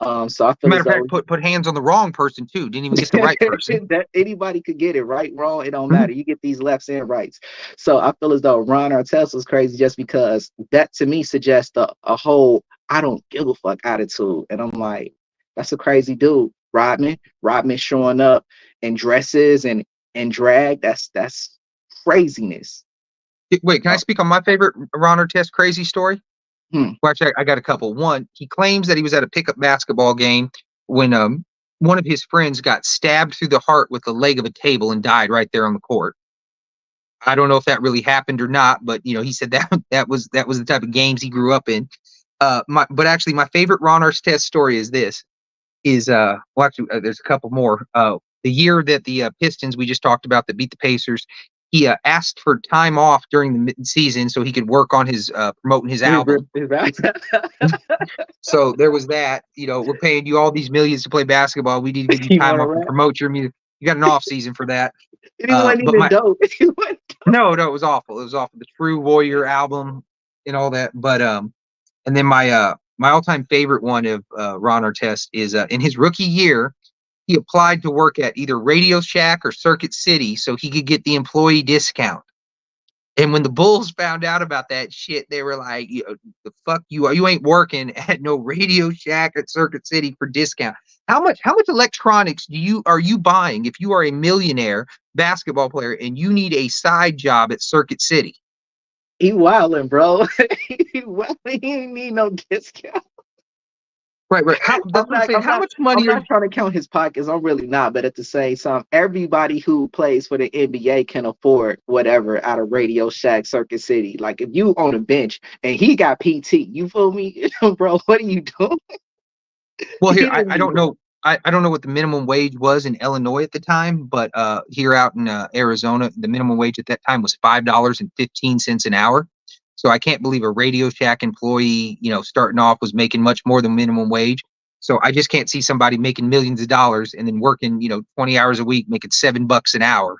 [SPEAKER 2] So I feel
[SPEAKER 1] Matter
[SPEAKER 2] as
[SPEAKER 1] of
[SPEAKER 2] though
[SPEAKER 1] fact, put hands on the wrong person too. Didn't even get the right person.
[SPEAKER 2] that anybody could get it right, wrong. It don't
[SPEAKER 1] Mhm.
[SPEAKER 2] matter. You get these lefts and rights. So I feel as though Ron Artest was crazy just because that to me suggests a whole I don't give a fuck attitude. And I'm like, that's a crazy dude. Rodman showing up in dresses and drag. That's craziness.
[SPEAKER 1] Wait, can I
[SPEAKER 2] Uh,
[SPEAKER 1] speak on my favorite Ron Artest crazy story?
[SPEAKER 2] hmm.
[SPEAKER 1] Well, actually, I got a couple. One, he claims that he was at a pickup basketball game when one of his friends got stabbed through the heart with the leg of a table and died right there on the court. I don't know if that really happened or not, but he said that that was the type of games he grew up in. But actually, my favorite Ron Artest story is this: well, actually, there's a couple more. The year that the Pistons we just talked about that beat the Pacers, he asked for time off during the mid-season so he could work on his promoting his album. So there was that. We're paying you all these millions to play basketball. We need to give you
[SPEAKER 2] You
[SPEAKER 1] time
[SPEAKER 2] wanna
[SPEAKER 1] off to
[SPEAKER 2] rap?
[SPEAKER 1] promote your music. You got an off season for that.
[SPEAKER 2] It wasn't
[SPEAKER 1] But
[SPEAKER 2] even dope.
[SPEAKER 1] no, it was awful. It was awful. The True Warrior album and all that. But and then my all-time favorite one of Ron Artest is in his rookie year, he applied to work at either Radio Shack or Circuit City so he could get the employee discount. And when the Bulls found out about that shit, they were like, "The fuck you are? You ain't working at no Radio Shack at Circuit City for discount. How much electronics are you buying if you are a millionaire basketball player and you need a side job at Circuit City?"
[SPEAKER 2] He wildin', bro. He wildin'. He ain't need no discount.
[SPEAKER 1] Right. How much money?
[SPEAKER 2] I'm not trying to count his pockets. I'm really not. But at the same time, everybody who plays for the NBA can afford whatever out of Radio Shack, Circuit City. Like if you on a bench and he got PT, you feel me, bro? What are you doing?
[SPEAKER 1] Well, here I don't know. I don't know what the minimum wage was in Illinois at the time, but here out in Arizona, the minimum wage at that time was $5.15 an hour. So I can't believe a Radio Shack employee, starting off was making much more than minimum wage. So I just can't see somebody making millions of dollars and then working, 20 hours a week, making $7 an hour.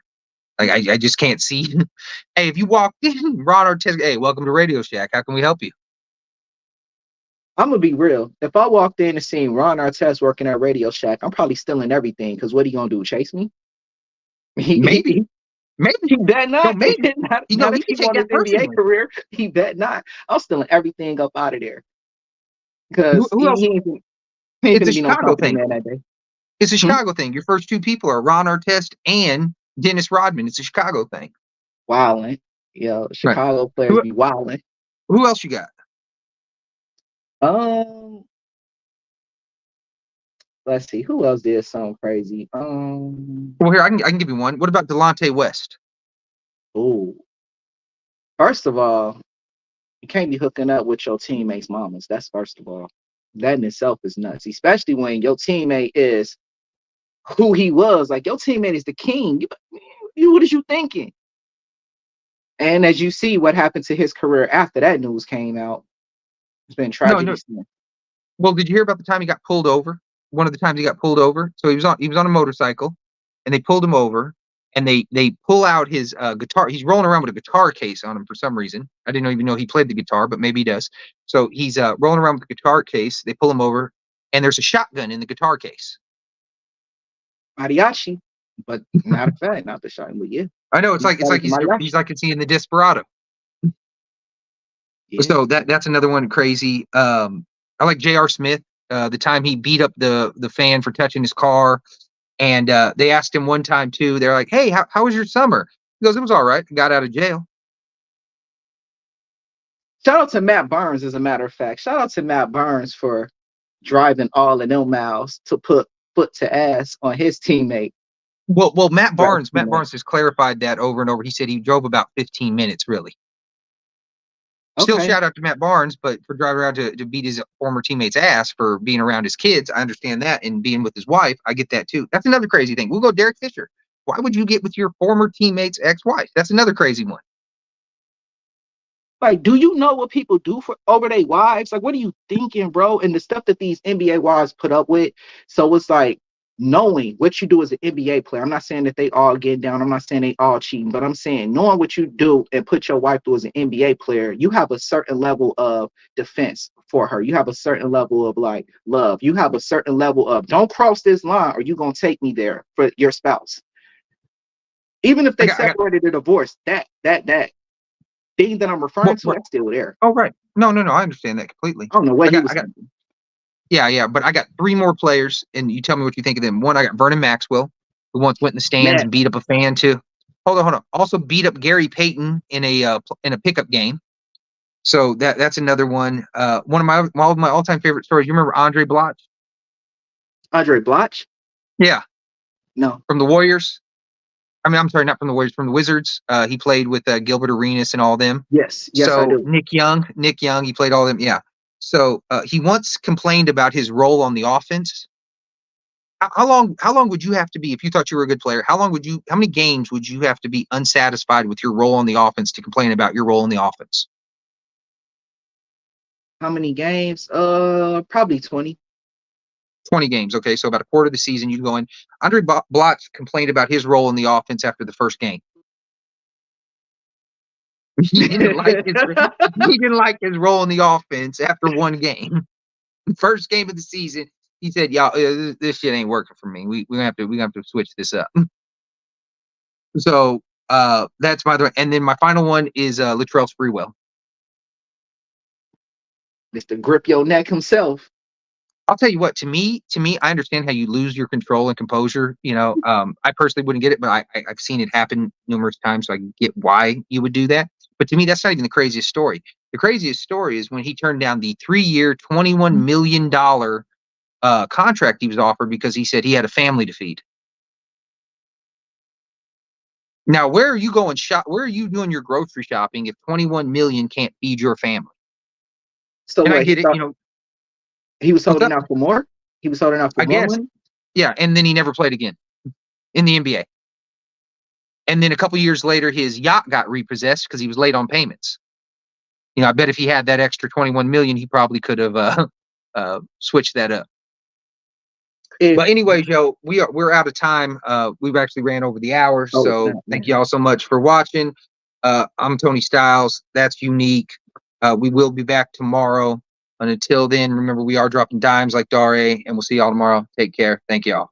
[SPEAKER 1] Like I just can't see. Hey, if you walked in, Ron Artest, hey, welcome to Radio Shack. How can we help you?
[SPEAKER 2] I'm gonna be real. If I walked in and seen Ron Artest working at Radio Shack, I'm probably stealing everything. Because what are you gonna do? Chase me?
[SPEAKER 1] Maybe.
[SPEAKER 2] He bet not.
[SPEAKER 1] No, maybe.
[SPEAKER 2] not
[SPEAKER 1] He
[SPEAKER 2] if
[SPEAKER 1] can
[SPEAKER 2] he
[SPEAKER 1] take
[SPEAKER 2] want his
[SPEAKER 1] that personally.
[SPEAKER 2] NBA career. He bet not. I'm stealing everything up out of there. Because
[SPEAKER 1] Who else?
[SPEAKER 2] he ain't
[SPEAKER 1] It's
[SPEAKER 2] gonna
[SPEAKER 1] a
[SPEAKER 2] be no
[SPEAKER 1] Chicago
[SPEAKER 2] company
[SPEAKER 1] thing.
[SPEAKER 2] man that day.
[SPEAKER 1] It's a Chicago thing. Your first two people are Ron Artest and Dennis Rodman. It's a Chicago thing.
[SPEAKER 2] Wildin'. Yo, Chicago players be wildin'.
[SPEAKER 1] Who else you got?
[SPEAKER 2] Let's see. Who else did something crazy?
[SPEAKER 1] Well, here I can give you one. What about Delonte West?
[SPEAKER 2] Oh, first of all, you can't be hooking up with your teammates' mamas. That's first of all. That in itself is nuts, especially when your teammate is who he was. Like your teammate is the king. You what is you thinking? And as you see, what happened to his career after that news came out, it's been tragedy.
[SPEAKER 1] No. Well, did you hear about the time he got pulled over? One of the times he got pulled over. So he was on a motorcycle, and they pulled him over, and they pull out his guitar. He's rolling around with a guitar case on him for some reason. I didn't even know he played the guitar, but maybe he does. So he's rolling around with the guitar case. They pull him over, and there's a shotgun in the guitar case.
[SPEAKER 2] Mariachi, but matter of fact, not the shotgun, but yeah.
[SPEAKER 1] I know it's like he's like it's in the Desperado. Yeah. So that's another one crazy. I like J.R. Smith. The time he beat up the fan for touching his car, and they asked him one time too. They're like, "Hey, how was your summer?" He goes, "It was all right. Got out of jail."
[SPEAKER 2] Shout out to Matt Barnes, as a matter of fact. Shout out to Matt Barnes for driving all of them miles to put foot to ass on his teammate.
[SPEAKER 1] Well, Matt Barnes has clarified that over and over. He said he drove about 15 minutes, really. Okay. Still shout out to Matt Barnes, but for driving around to beat his former teammate's ass for being around his kids, I understand that. And being with his wife, I get that too. That's another crazy thing. We'll go Derek Fisher. Why would you get with your former teammate's ex-wife? That's another crazy one.
[SPEAKER 2] Like, do you know what people do over their wives? Like, what are you thinking, bro? And the stuff that these NBA wives put up with. So it's like, knowing what you do as an NBA player. I'm not saying that they all get down. I'm not saying they all cheating, but I'm saying knowing what you do and put your wife through as an NBA player, you have a certain level of defense for her. You have a certain level of like love. You have a certain level of don't cross this line or you're going to take me there for your spouse. Even if they separated or divorced, that thing that I'm referring to, that's still there.
[SPEAKER 1] Oh, right. No, I understand that completely.
[SPEAKER 2] I don't know what he was thinking.
[SPEAKER 1] Yeah, but I got 3 more players, and you tell me what you think of them. One, I got Vernon Maxwell, who once went in the stands and beat up a fan too. Hold on. Also beat up Gary Payton in a pickup game. So that's another one. One of my all-time favorite stories. You remember Andre Bloch?
[SPEAKER 2] Andre Bloch?
[SPEAKER 1] Yeah.
[SPEAKER 2] No.
[SPEAKER 1] From the Warriors. I mean, I'm sorry, not from the Warriors, from the Wizards. He played with Gilbert Arenas and all them.
[SPEAKER 2] Yes,
[SPEAKER 1] so
[SPEAKER 2] I do.
[SPEAKER 1] Nick Young, he played all them. Yeah. So he once complained about his role on the offense. How long would you have to be if you thought you were a good player? How many games would you have to be unsatisfied with your role on the offense to complain about your role in the offense?
[SPEAKER 2] How many games? Probably 20.
[SPEAKER 1] 20 games. Okay, so about a quarter of the season you go in. Andre Bloch complained about his role in the offense after the first game. He didn't like his role in the offense after one game. The first game of the season, he said, "Y'all, this shit ain't working for me. We have to switch this up." So that's my other. And then my final one is Latrell Sprewell.
[SPEAKER 2] Mr. Grip Your Neck himself.
[SPEAKER 1] I'll tell you what. To me, I understand how you lose your control and composure. I personally wouldn't get it, but I've seen it happen numerous times, so I get why you would do that. But to me, that's not even the craziest story. The craziest story is when he turned down the 3-year, $21 million contract he was offered because he said he had a family to feed. Now, where are you going shop? Where are you doing your grocery shopping if 21 million can't feed your family?
[SPEAKER 2] So
[SPEAKER 1] I get it.
[SPEAKER 2] He was holding out for more. He was holding out for more money.
[SPEAKER 1] Yeah, and then he never played again in the NBA. And then a couple years later, his yacht got repossessed because he was late on payments. I bet if he had that extra 21 million, he probably could have switched that up. But anyway, Joe, we're out of time. We've actually ran over the hour, so thank you all so much for watching. I'm Tony Styles. That's Unique. We will be back tomorrow. And until then, remember, we are dropping dimes like Dare, and we'll see y'all tomorrow. Take care. Thank y'all.